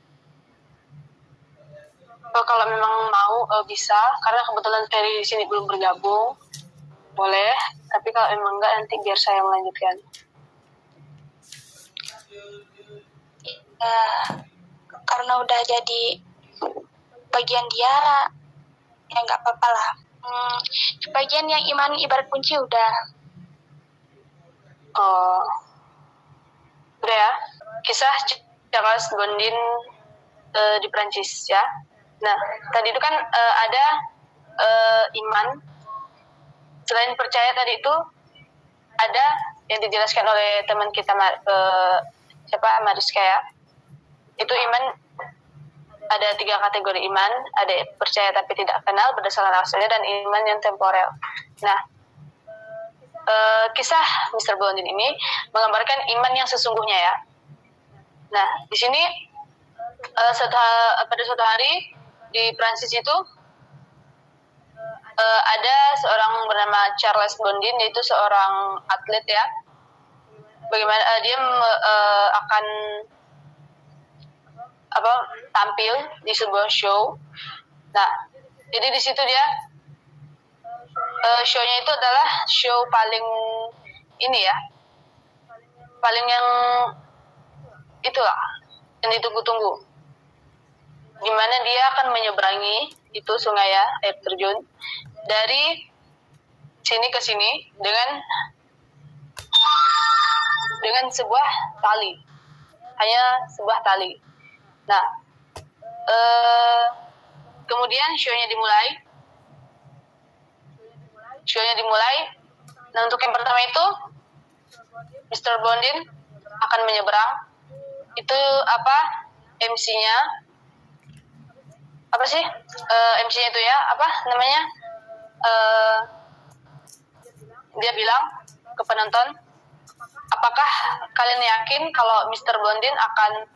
Kalau memang mau bisa, karena kebetulan Ferry di sini belum bergabung, boleh. Tapi kalau memang enggak, nanti biar saya melanjutkan. Karena udah jadi bagian dia, ya nggak apa-apa lah. Bagian yang iman ibarat kunci udah. Udah ya. Kisah Charles Blondin di Prancis ya. Nah, tadi itu kan ada iman. Selain percaya tadi itu ada yang dijelaskan oleh teman kita Mariska ya. Itu iman ada 3 kategori iman, ada percaya tapi tidak kenal berdasarkan asalnya, dan iman yang temporer. Nah, kisah Mr. Blondin ini menggambarkan iman yang sesungguhnya ya. Nah, di sini pada suatu hari di Prancis itu ada seorang bernama Charles Blondin, yaitu seorang atlet ya. Bagaimana dia akan tampil di sebuah show. Nah, jadi di situ dia show-nya itu adalah show paling ini ya, paling yang itulah yang ditunggu-tunggu, dimana dia akan menyeberangi itu sungai ya, air terjun dari sini ke sini dengan sebuah tali, hanya sebuah tali. Nah, kemudian show-nya dimulai. Nah, untuk yang pertama itu Mr. Blondin akan menyeberang. Itu MC-nya MC-nya itu ya, dia bilang ke penonton, apakah kalian yakin kalau Mr. Blondin akan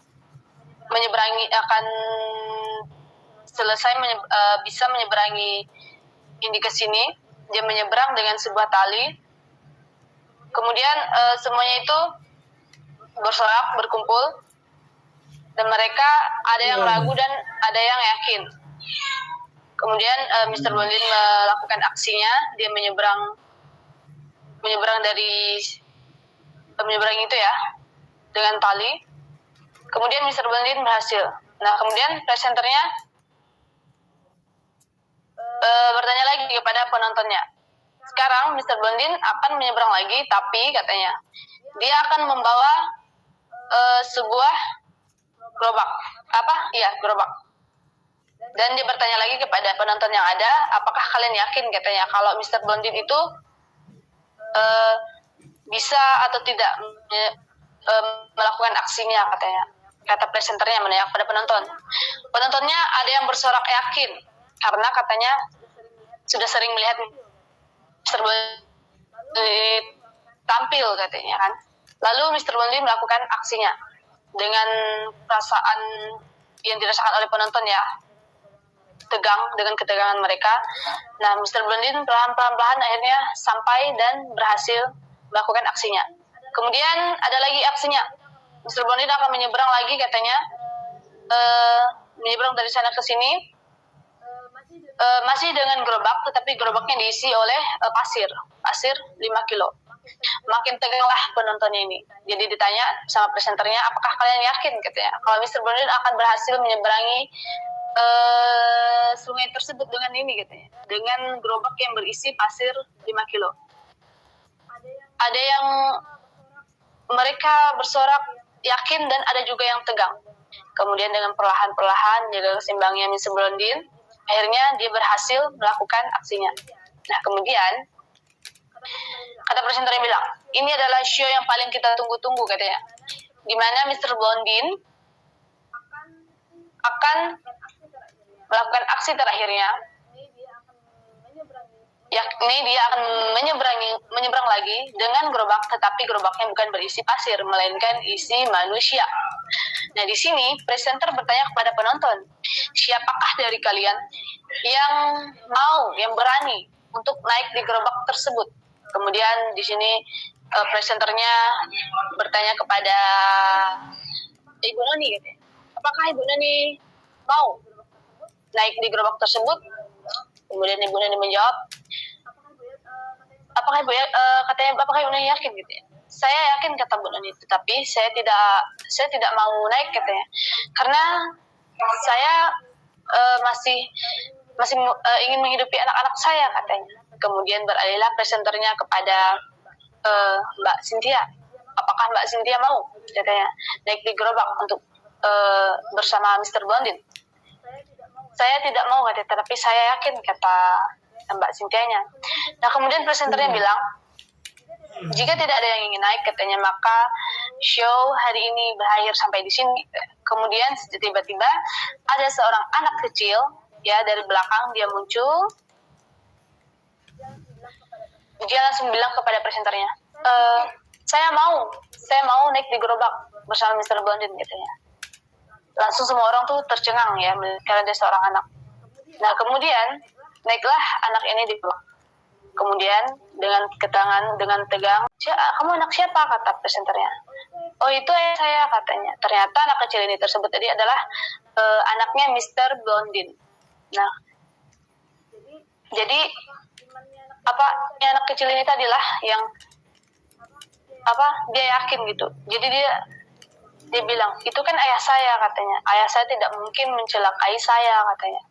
bisa menyeberangi ini ke sini? Dia menyeberang dengan sebuah tali. Kemudian semuanya itu bersorak, berkumpul, dan mereka ada yang ragu dan ada yang yakin. Kemudian Mr. Blondin melakukan aksinya. Dia menyeberang itu ya, dengan tali. Kemudian Mr. Blondin berhasil. Nah, kemudian presenternya bertanya lagi kepada penontonnya. Sekarang Mr. Blondin akan menyeberang lagi, tapi katanya dia akan membawa sebuah gerobak. Gerobak. Dan dia bertanya lagi kepada penonton yang ada, apakah kalian yakin katanya kalau Mr. Blondin itu bisa atau tidak melakukan aksinya katanya. Kata presenternya menanya kepada penonton. Penontonnya ada yang bersorak yakin karena katanya sudah sering melihat Mr. Blondin tampil katanya kan. Lalu Mr. Blondin melakukan aksinya dengan perasaan yang dirasakan oleh penonton ya, tegang dengan ketegangan mereka. Nah, Mr. Blondin perlahan-lahan akhirnya sampai dan berhasil melakukan aksinya. Kemudian ada lagi aksinya. Mr. Blondin akan menyeberang lagi katanya, menyeberang dari sana ke sini, masih dengan gerobak, tetapi gerobaknya diisi oleh pasir 5 kilo. Makin teganglah penontonnya ini. Jadi ditanya sama presenternya, apakah kalian yakin katanya kalau Mr. Blondin akan berhasil menyeberangi sungai tersebut dengan ini katanya, dengan gerobak yang berisi pasir 5 kilo. Ada yang mereka bersorak yakin dan ada juga yang tegang. Kemudian dengan perlahan-perlahan jaga kesimbangnya Mr. Blondin, akhirnya dia berhasil melakukan aksinya. Nah, kemudian kata presenter yang bilang, ini adalah show yang paling kita tunggu-tunggu katanya, di mana Mr. Blondin akan melakukan aksi terakhirnya, yakni dia akan menyeberang lagi dengan gerobak, tetapi gerobaknya bukan berisi pasir, melainkan isi manusia. Nah, di sini presenter bertanya kepada penonton, siapakah dari kalian yang berani untuk naik di gerobak tersebut? Kemudian di sini presenternya bertanya kepada Ibu Noni, gitu. Apakah Ibu Noni mau naik di gerobak tersebut? Kemudian Ibu Noni menjawab, apakah Ibu Noni yakin gitu ya? Saya yakin, kata Bu Noni, tetapi saya tidak mau naik katanya, karena saya masih ingin menghidupi anak-anak saya katanya. Kemudian beralihlah presenternya kepada Mbak Cynthia. Apakah Mbak Cynthia mau katanya naik di gerobak untuk bersama Mr. Blondin? Saya tidak mau katanya, tetapi saya yakin, kata Mbak Cynthia-nya. Nah, kemudian presenternya bilang, jika tidak ada yang ingin naik katanya, maka show hari ini berakhir sampai di sini. Kemudian tiba-tiba ada seorang anak kecil ya dari belakang, dia muncul. Dia langsung bilang kepada presenternya, saya mau naik di gerobak bersama Mr. Blondin katanya. Langsung semua orang tuh tercengang ya, karena dia seorang anak. Nah, kemudian naiklah anak ini di gerobak. Kemudian dengan tegang, kamu anak siapa, kata presenternya. Oh, itu ayah saya katanya. Ternyata anak kecil ini tersebut tadi adalah anaknya Mr. Blondin. Nah, jadi anak kecil ini tadilah yang dia yakin gitu. Jadi dia bilang, itu kan ayah saya katanya. Ayah saya tidak mungkin mencelakai saya katanya.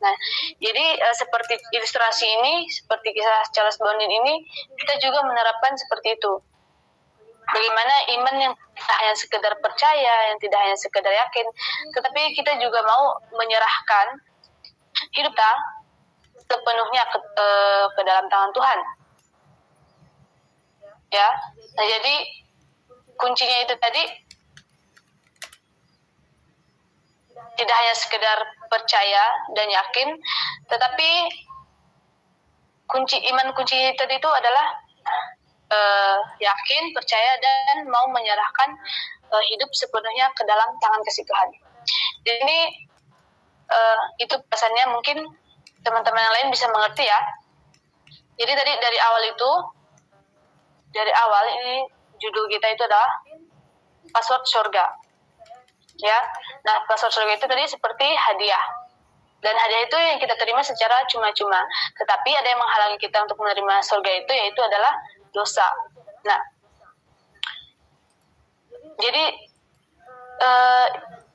Nah, jadi seperti ilustrasi ini, seperti kisah Charles Blondin ini, kita juga menerapkan seperti itu. Bagaimana iman yang tidak hanya sekedar percaya, yang tidak hanya sekedar yakin, tetapi kita juga mau menyerahkan hidup kita sepenuhnya ke dalam tangan Tuhan. Ya, nah jadi kuncinya itu tadi tidak hanya sekedar percaya dan yakin, tetapi kunci tadi itu adalah yakin, percaya, dan mau menyerahkan hidup sepenuhnya ke dalam tangan kasih Tuhan. Jadi ini itu pesannya, mungkin teman-teman yang lain bisa mengerti ya. Jadi tadi dari awal ini judul kita itu adalah password surga. Ya, nah password surga itu tadi seperti hadiah, dan hadiah itu yang kita terima secara cuma-cuma. Tetapi ada yang menghalangi kita untuk menerima surga itu, yaitu adalah dosa. Nah, jadi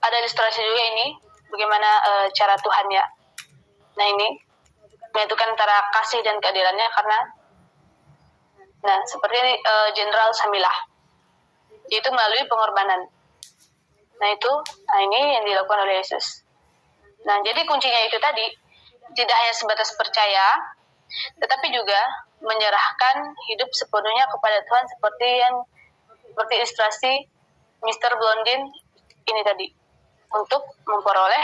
ada ilustrasi juga ini, bagaimana cara Tuhan ya. Nah, ini menyatukan antara kasih dan keadilannya, karena seperti Jenderal Samilah, yaitu melalui pengorbanan. Nah, ini yang dilakukan oleh Yesus. Nah, jadi kuncinya itu tadi, tidak hanya sebatas percaya, tetapi juga menyerahkan hidup sepenuhnya kepada Tuhan, seperti ilustrasi Mr. Blondin ini tadi, untuk memperoleh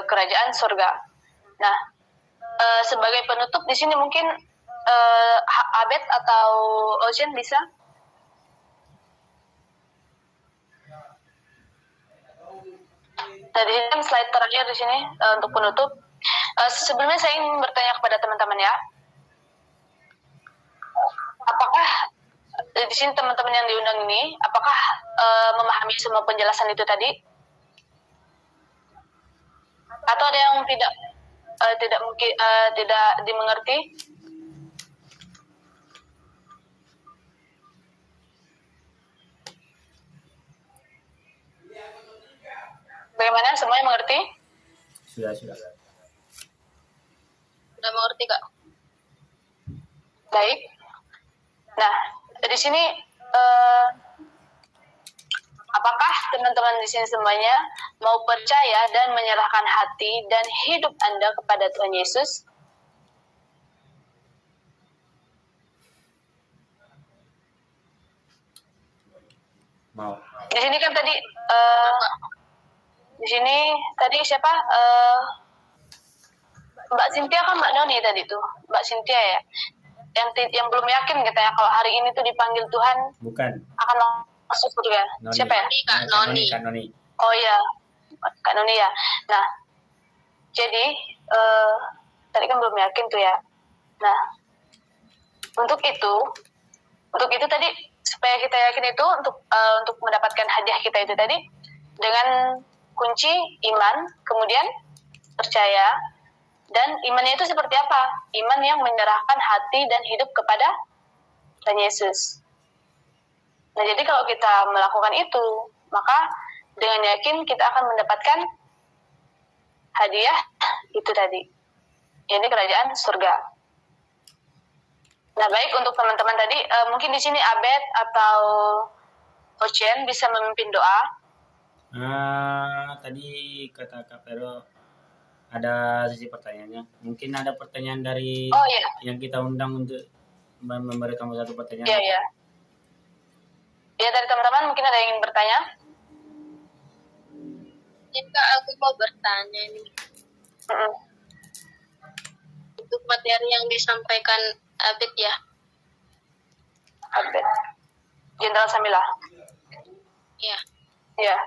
kerajaan surga. Nah, sebagai penutup di sini mungkin Abed atau Ocean bisa Nah, di sini kan slide terakhir di sini untuk penutup. Sebelumnya saya ingin bertanya kepada teman-teman ya. Apakah di sini teman-teman yang diundang ini, apakah memahami semua penjelasan itu tadi? Atau ada yang tidak mungkin tidak dimengerti? Bagaimana, semuanya mengerti? Sudah. Sudah mengerti, Kak? Baik. Nah, di sini apakah teman-teman di sini semuanya mau percaya dan menyerahkan hati dan hidup Anda kepada Tuhan Yesus? Mau. Di sini kan tadi di sini tadi siapa? Mbak Cynthia kan Mbak Noni tadi tuh, Mbak Cynthia ya, yang belum yakin katanya kalau hari ini tuh dipanggil Tuhan. Bukan. Akan masuk surga. Siapa ya? Kak Noni. Oh iya, Kak Noni ya. Nah, jadi tadi kan belum yakin tuh ya. Nah, untuk itu tadi supaya kita yakin itu untuk mendapatkan hadiah kita itu tadi dengan kunci iman, kemudian percaya, dan imannya itu seperti apa? Iman yang menyerahkan hati dan hidup kepada Tuhan Yesus. Nah, jadi kalau kita melakukan itu, maka dengan yakin kita akan mendapatkan hadiah itu tadi, yaitu kerajaan surga. Nah, baik, untuk teman-teman tadi, mungkin di sini Abed atau Ochen bisa memimpin doa. Tadi kata Kak Vero ada sisi pertanyaannya. Mungkin ada pertanyaan dari yang kita undang untuk memberi kamu satu pertanyaan. Iya. Ya, dari teman-teman mungkin ada yang ingin bertanya. Kak, aku mau bertanya nih. Untuk materi yang disampaikan Abed ya. Abed. Jenderal Samila. Iya. Iya.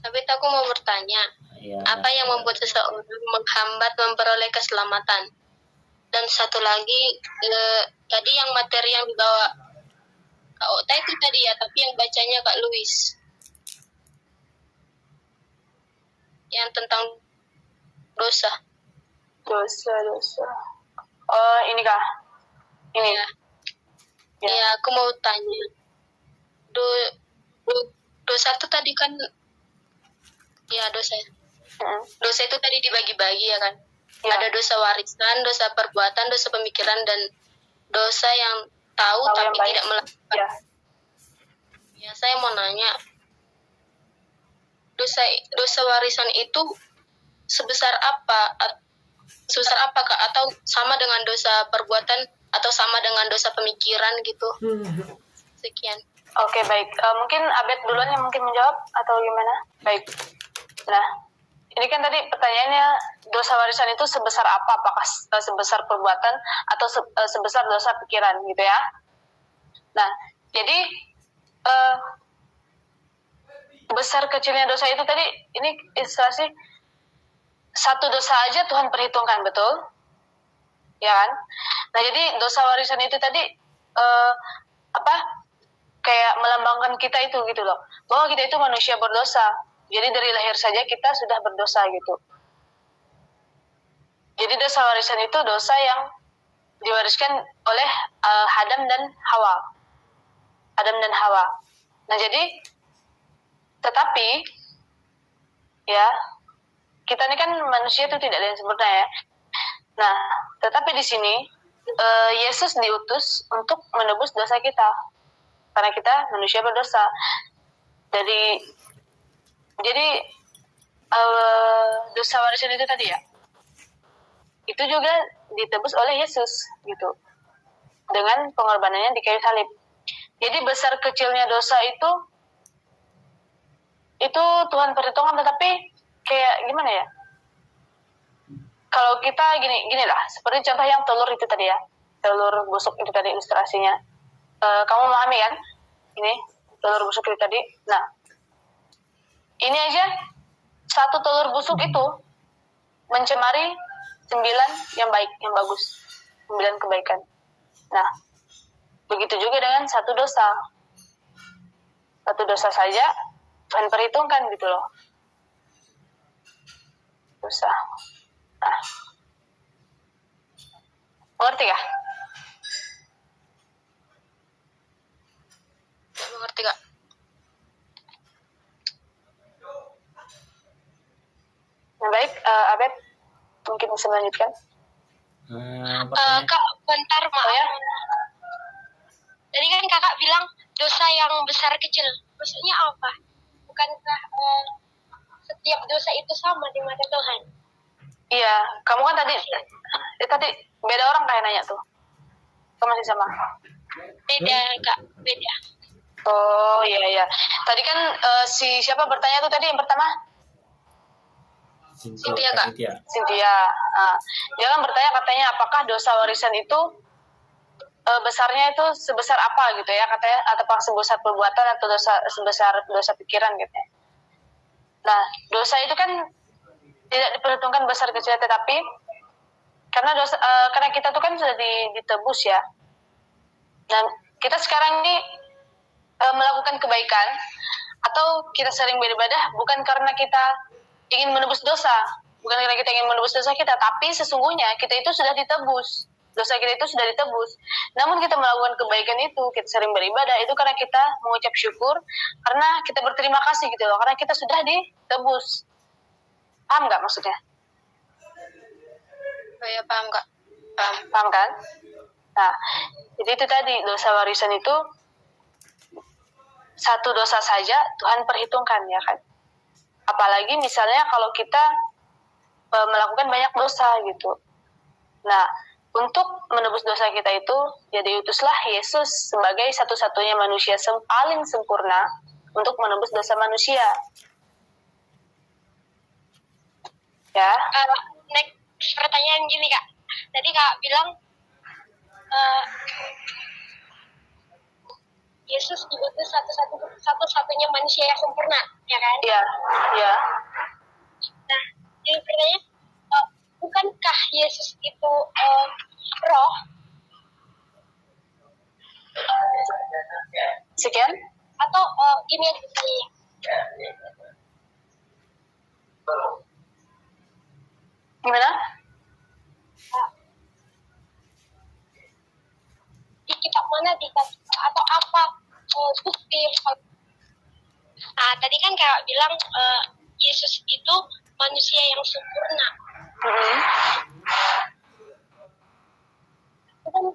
Abed, aku mau bertanya. Ya. Apa yang membuat seseorang menghambat memperoleh keselamatan? Dan satu lagi, tadi yang materi yang dibawa Kak Okta itu tadi ya, tapi yang bacanya Kak Louis. Yang tentang dosa. Dosa. Oh, ini kah? Ini. Ya, aku mau tanya. Dosa itu tadi kan, ya dosa. Dosa itu tadi dibagi-bagi ya kan. Ya. Ada dosa warisan, dosa perbuatan, dosa pemikiran, dan dosa yang tahu tapi tidak melakukan. Ya, saya mau nanya, dosa warisan itu sebesar apa? Sebesar apa, Kak? Atau sama dengan dosa perbuatan atau sama dengan dosa pemikiran gitu? Sekian. Oke, baik. Mungkin Abed duluan yang mungkin menjawab atau gimana? Baik. Nah, ini kan tadi pertanyaannya, dosa warisan itu sebesar apa? Apakah sebesar perbuatan atau sebesar dosa pikiran gitu ya? Nah, jadi besar kecilnya dosa itu tadi, ini ilustrasi satu dosa aja Tuhan perhitungkan, betul? Ya kan? Nah, jadi dosa warisan itu tadi kayak melambangkan kita itu gitu loh, bahwa kita itu manusia berdosa. Jadi dari lahir saja kita sudah berdosa gitu. Jadi dosa warisan itu dosa yang diwariskan oleh Adam dan Hawa. Nah, jadi tetapi ya, kita ini kan manusia itu tidak ada yang sempurna ya. Nah, tetapi di sini Yesus diutus untuk menebus dosa kita, karena kita manusia berdosa. Jadi dosa warisan itu tadi ya, itu juga ditebus oleh Yesus gitu, dengan pengorbanannya di kayu salib. Jadi besar kecilnya dosa itu Tuhan perhitungkan, tetapi kayak gimana ya? Kalau kita gini lah, seperti contoh yang telur itu tadi ya, telur busuk itu tadi ilustrasinya. Kamu memahami kan? Ini telur busuk itu tadi. Nah, ini aja satu telur busuk itu mencemari 9 yang baik, yang bagus, 9 kebaikan. Nah, begitu juga dengan satu dosa. Satu dosa saja Tuhan perhitungkan gitu loh. Dosa. Nah, mengerti kah? Mengerti kak? Nah, baik, Abed mungkin bisa melanjutkan. Kak, bentar maaf. Ya? Tadi kan kakak bilang dosa yang besar kecil. Maksudnya apa? Bukankah setiap dosa itu sama di mata Tuhan? Iya, kamu kan tadi beda orang kayak nanya tuh. Kamu masih sama? Beda kak, beda. Oh iya. Tadi kan siapa bertanya tuh tadi yang pertama? Cynthia kak. Cynthia. Nah, dia kan bertanya katanya apakah dosa warisan itu besarnya itu sebesar apa gitu ya katanya, atau sebesar perbuatan atau sebesar dosa pikiran gitu ya. Nah, dosa itu kan tidak diperhitungkan besar kecil, tetapi karena kita tuh kan sudah ditebus ya. Dan kita sekarang ini melakukan kebaikan atau kita sering beribadah bukan karena kita ingin menebus dosa, bukan karena kita ingin menebus dosa kita, tapi sesungguhnya kita itu sudah ditebus. Dosa kita itu sudah ditebus. Namun kita melakukan kebaikan itu, kita sering beribadah itu karena kita mengucap syukur, karena kita berterima kasih gitu loh, karena kita sudah ditebus. Paham nggak maksudnya? Oh ya, paham kak. Paham kan? Nah, jadi itu tadi dosa warisan itu satu dosa saja Tuhan perhitungkan ya kan. Apalagi misalnya kalau kita melakukan banyak dosa gitu. Nah, untuk menebus dosa kita itu, ya diutuslah Yesus sebagai satu-satunya manusia paling sempurna untuk menebus dosa manusia. Ya. Next pertanyaan gini kak. Tadi kak bilang Yesus diutus satu-satunya manusia yang sempurna, ya kan? Iya. Nah, jadi pertanyaan, bukankah Yesus itu roh? Sekian? Atau ini aja pertanyaannya. Gimana? Di kitab mana atau apa bukti? Nah, tadi kan kakak bilang Yesus itu manusia yang sempurna. Kan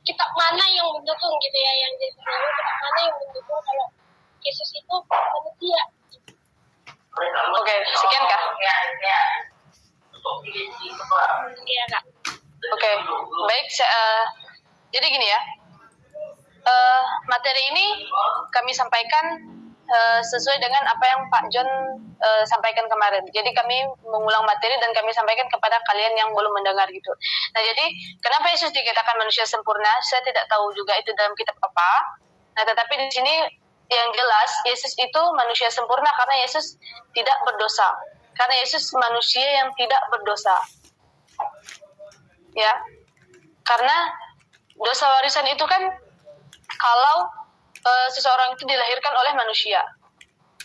kitab mana yang mendukung gitu ya, yang jadi kitab mana yang mendukung kalau Yesus itu manusia? Oke, sekian kak? Iya kak. Oke, baik. Jadi gini ya, materi ini kami sampaikan sesuai dengan apa yang Pak John sampaikan kemarin. Jadi kami mengulang materi dan kami sampaikan kepada kalian yang belum mendengar gitu. Nah, jadi kenapa Yesus dikatakan manusia sempurna? Saya tidak tahu juga itu dalam kitab apa. Nah, tetapi di sini yang jelas Yesus itu manusia sempurna karena Yesus tidak berdosa. Karena Yesus manusia yang tidak berdosa. Ya. Karena dosa warisan itu kan kalau seseorang itu dilahirkan oleh manusia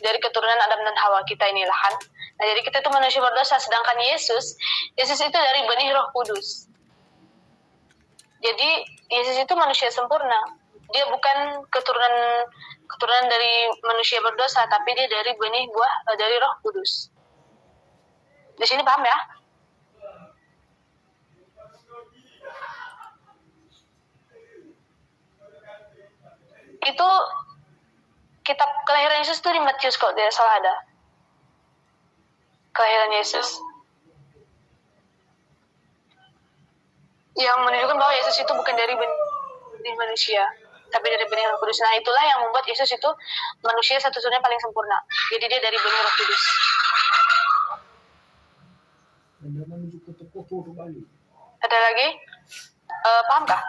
dari keturunan Adam dan Hawa, kita inilah kan. Nah, jadi kita itu manusia berdosa, sedangkan Yesus itu dari benih Roh Kudus. Jadi Yesus itu manusia sempurna. Dia bukan keturunan dari manusia berdosa, tapi dia dari benih buah dari Roh Kudus. Di sini paham ya? Itu kitab kelahiran Yesus itu di Matius kalau tidak salah ada. Kelahiran Yesus. Yang menunjukkan bahwa Yesus itu bukan dari benih manusia, tapi dari benih Roh Kudus. Nah, itulah yang membuat Yesus itu manusia satu-satunya paling sempurna. Jadi dia dari benih Roh Kudus. Ada lagi? Paham kah?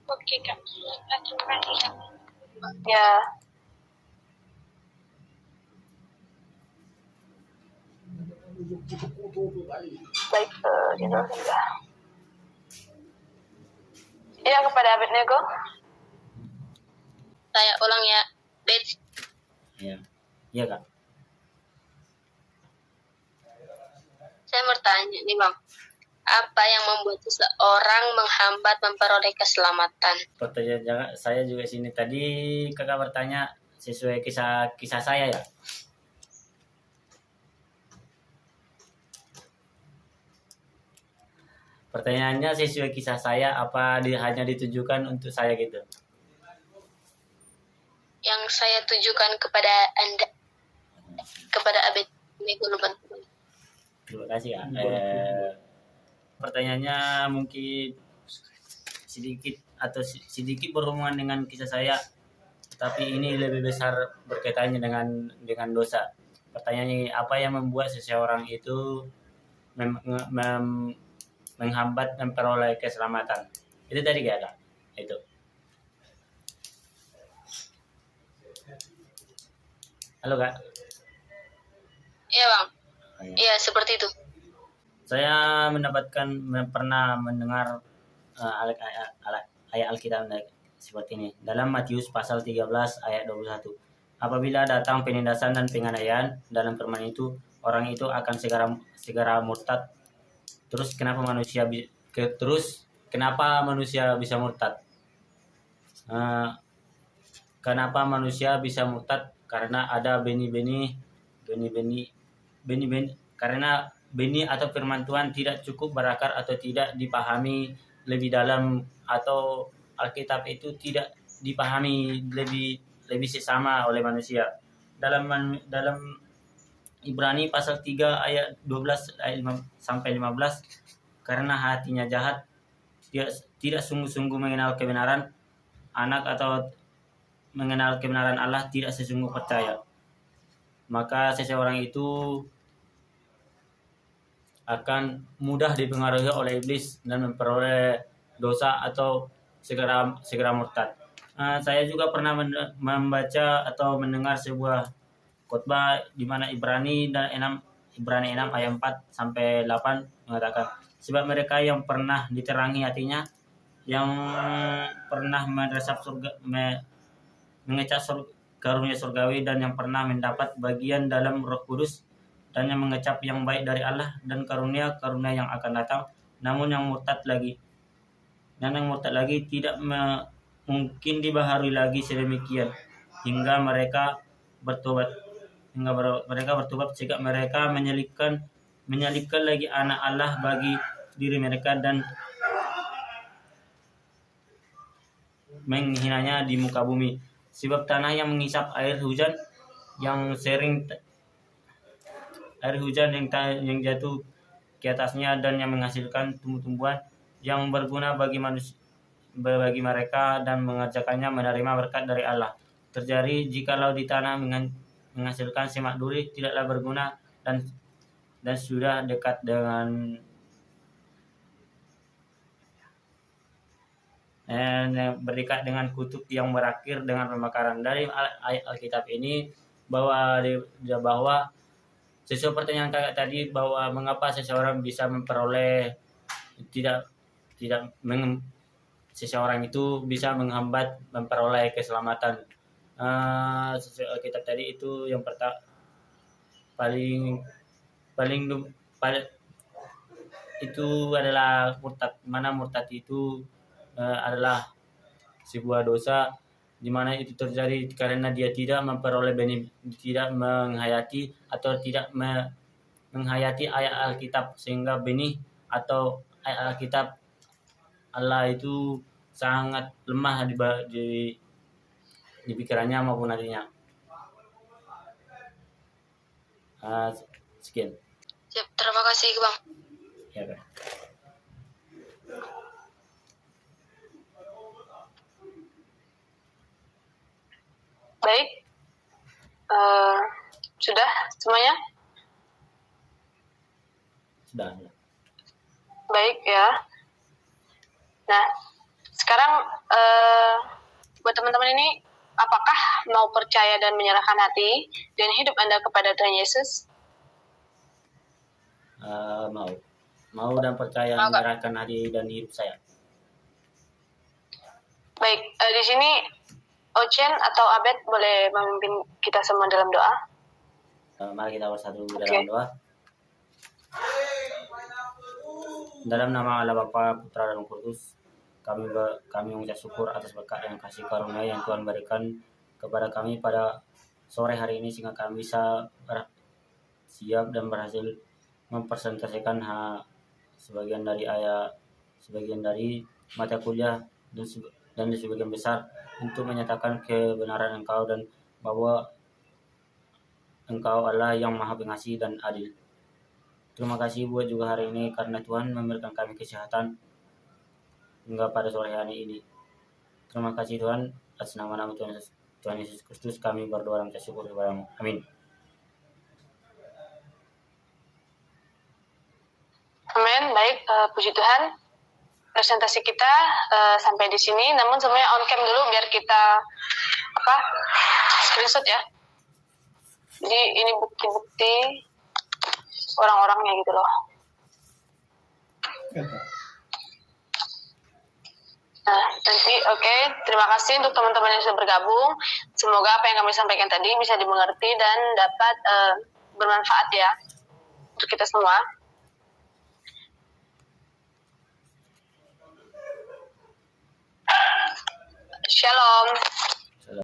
Oke Kak. Terima kasih Kak. Ya. Baik, gitu sudah. Iya, kepada Abednego. Saya ulang ya. Bet. Iya. Iya, Kak. Saya bertanya nih Bang. Apa yang membuat seseorang menghambat memperoleh keselamatan? Pertanyaan saya juga sini tadi kakak bertanya sesuai kisah saya ya. Pertanyaannya sesuai kisah saya apa hanya ditujukan untuk saya gitu? Yang saya tujukan kepada Anda, kepada Abednego Luban. Terima kasih ya. Pertanyaannya mungkin sedikit berhubungan dengan kisah saya, tapi ini lebih besar berkaitannya dengan dosa. Pertanyaannya apa yang membuat seseorang itu menghambat memperoleh keselamatan? Itu tadi Kak. Itu. Halo Kak. Iya Bang. Iya seperti itu. Saya pernah mendengar ayat Alkitab seperti ini. Dalam Matius pasal 13 ayat 21. Apabila datang penindasan dan penganiayaan dalam firman itu, orang itu akan segera murtad. Terus kenapa manusia bisa murtad? Kenapa manusia bisa murtad? Karena ada benih-benih karena benih atau firman Tuhan tidak cukup berakar atau tidak dipahami lebih dalam, atau Alkitab itu tidak dipahami lebih sesama oleh manusia. Dalam Ibrani pasal 3 ayat 12 ayat 5 sampai 15, karena hatinya jahat, tidak sungguh-sungguh mengenal kebenaran atau mengenal kebenaran Allah, tidak sesungguh percaya. Maka seseorang itu akan mudah dipengaruhi oleh iblis dan memperoleh dosa atau segera murtad. Saya juga pernah membaca atau mendengar sebuah khotbah di mana Ibrani 6 ayat 4 sampai 8 mengatakan, sebab mereka yang pernah diterangi hatinya, yang pernah mengecap karunia surgawi, dan yang pernah mendapat bagian dalam Roh Kudus, dan yang mengecap yang baik dari Allah dan karunia-karunia yang akan datang. Namun yang murtad lagi tidak mungkin dibaharui lagi sedemikian hingga mereka bertobat jika mereka menyalibkan lagi anak Allah bagi diri mereka dan menghinanya di muka bumi. Sebab tanah yang mengisap air hujan yang jatuh ke atasnya dan yang menghasilkan tumbuh-tumbuhan yang berguna bagi mereka dan mengerjakannya menerima berkat dari Allah. Terjadi jikalau di tanah menghasilkan semak duri tidaklah berguna dan sudah dekat dengan berikat dengan kutub yang berakhir dengan pembakaran. Dari ayat Alkitab ini bahwa sesuai pertanyaan kakak tadi, bahwa mengapa seseorang bisa memperoleh seseorang itu bisa menghambat memperoleh keselamatan. Sesuai Alkitab tadi itu yang pertama paling itu adalah murtad. Mana murtad itu adalah sebuah dosa di mana itu terjadi karena dia tidak memperoleh tidak menghayati atau tidak menghayati ayat Alkitab, sehingga benih atau ayat Alkitab Allah itu sangat lemah di pikirannya maupun hatinya. Sekian. Terima kasih Bang. Ya, Bang. Baik, sudah semuanya? Sudah. Baik ya. Nah, Sekarang buat teman-teman ini, apakah mau percaya dan menyerahkan hati dan hidup Anda kepada Tuhan Yesus? Mau dan percaya menyerahkan hati dan hidup saya. Baik, di sini Ochen atau Abed boleh memimpin kita semua dalam doa. Mari kita bersatu dalam doa. Dalam nama Allah Bapa, Putra dan Roh Kudus, kami mengucap syukur atas berkat dan kasih karunia yang Tuhan berikan kepada kami pada sore hari ini, sehingga kami bisa siap dan berhasil mempresentasikan sebagian dari mata kuliah dan di sebagian besar untuk menyatakan kebenaran Engkau dan bahwa Engkau Allah yang Maha Pengasih dan adil. Terima kasih buat juga hari ini karena Tuhan memberikan kami kesehatan hingga pada sore hari ini. Terima kasih Tuhan, atas nama Tuhan Yesus Kristus kami berdoa dan bersyukur kepada-Mu. Amin. Amin. Baik, puji Tuhan. Presentasi kita sampai di sini. Namun semuanya on cam dulu biar kita screenshot ya. Jadi ini bukti-bukti orang-orangnya gitu loh. Nah, nanti terima kasih untuk teman-teman yang sudah bergabung. Semoga apa yang kami sampaikan tadi bisa dimengerti dan dapat bermanfaat ya untuk kita semua. Shalom.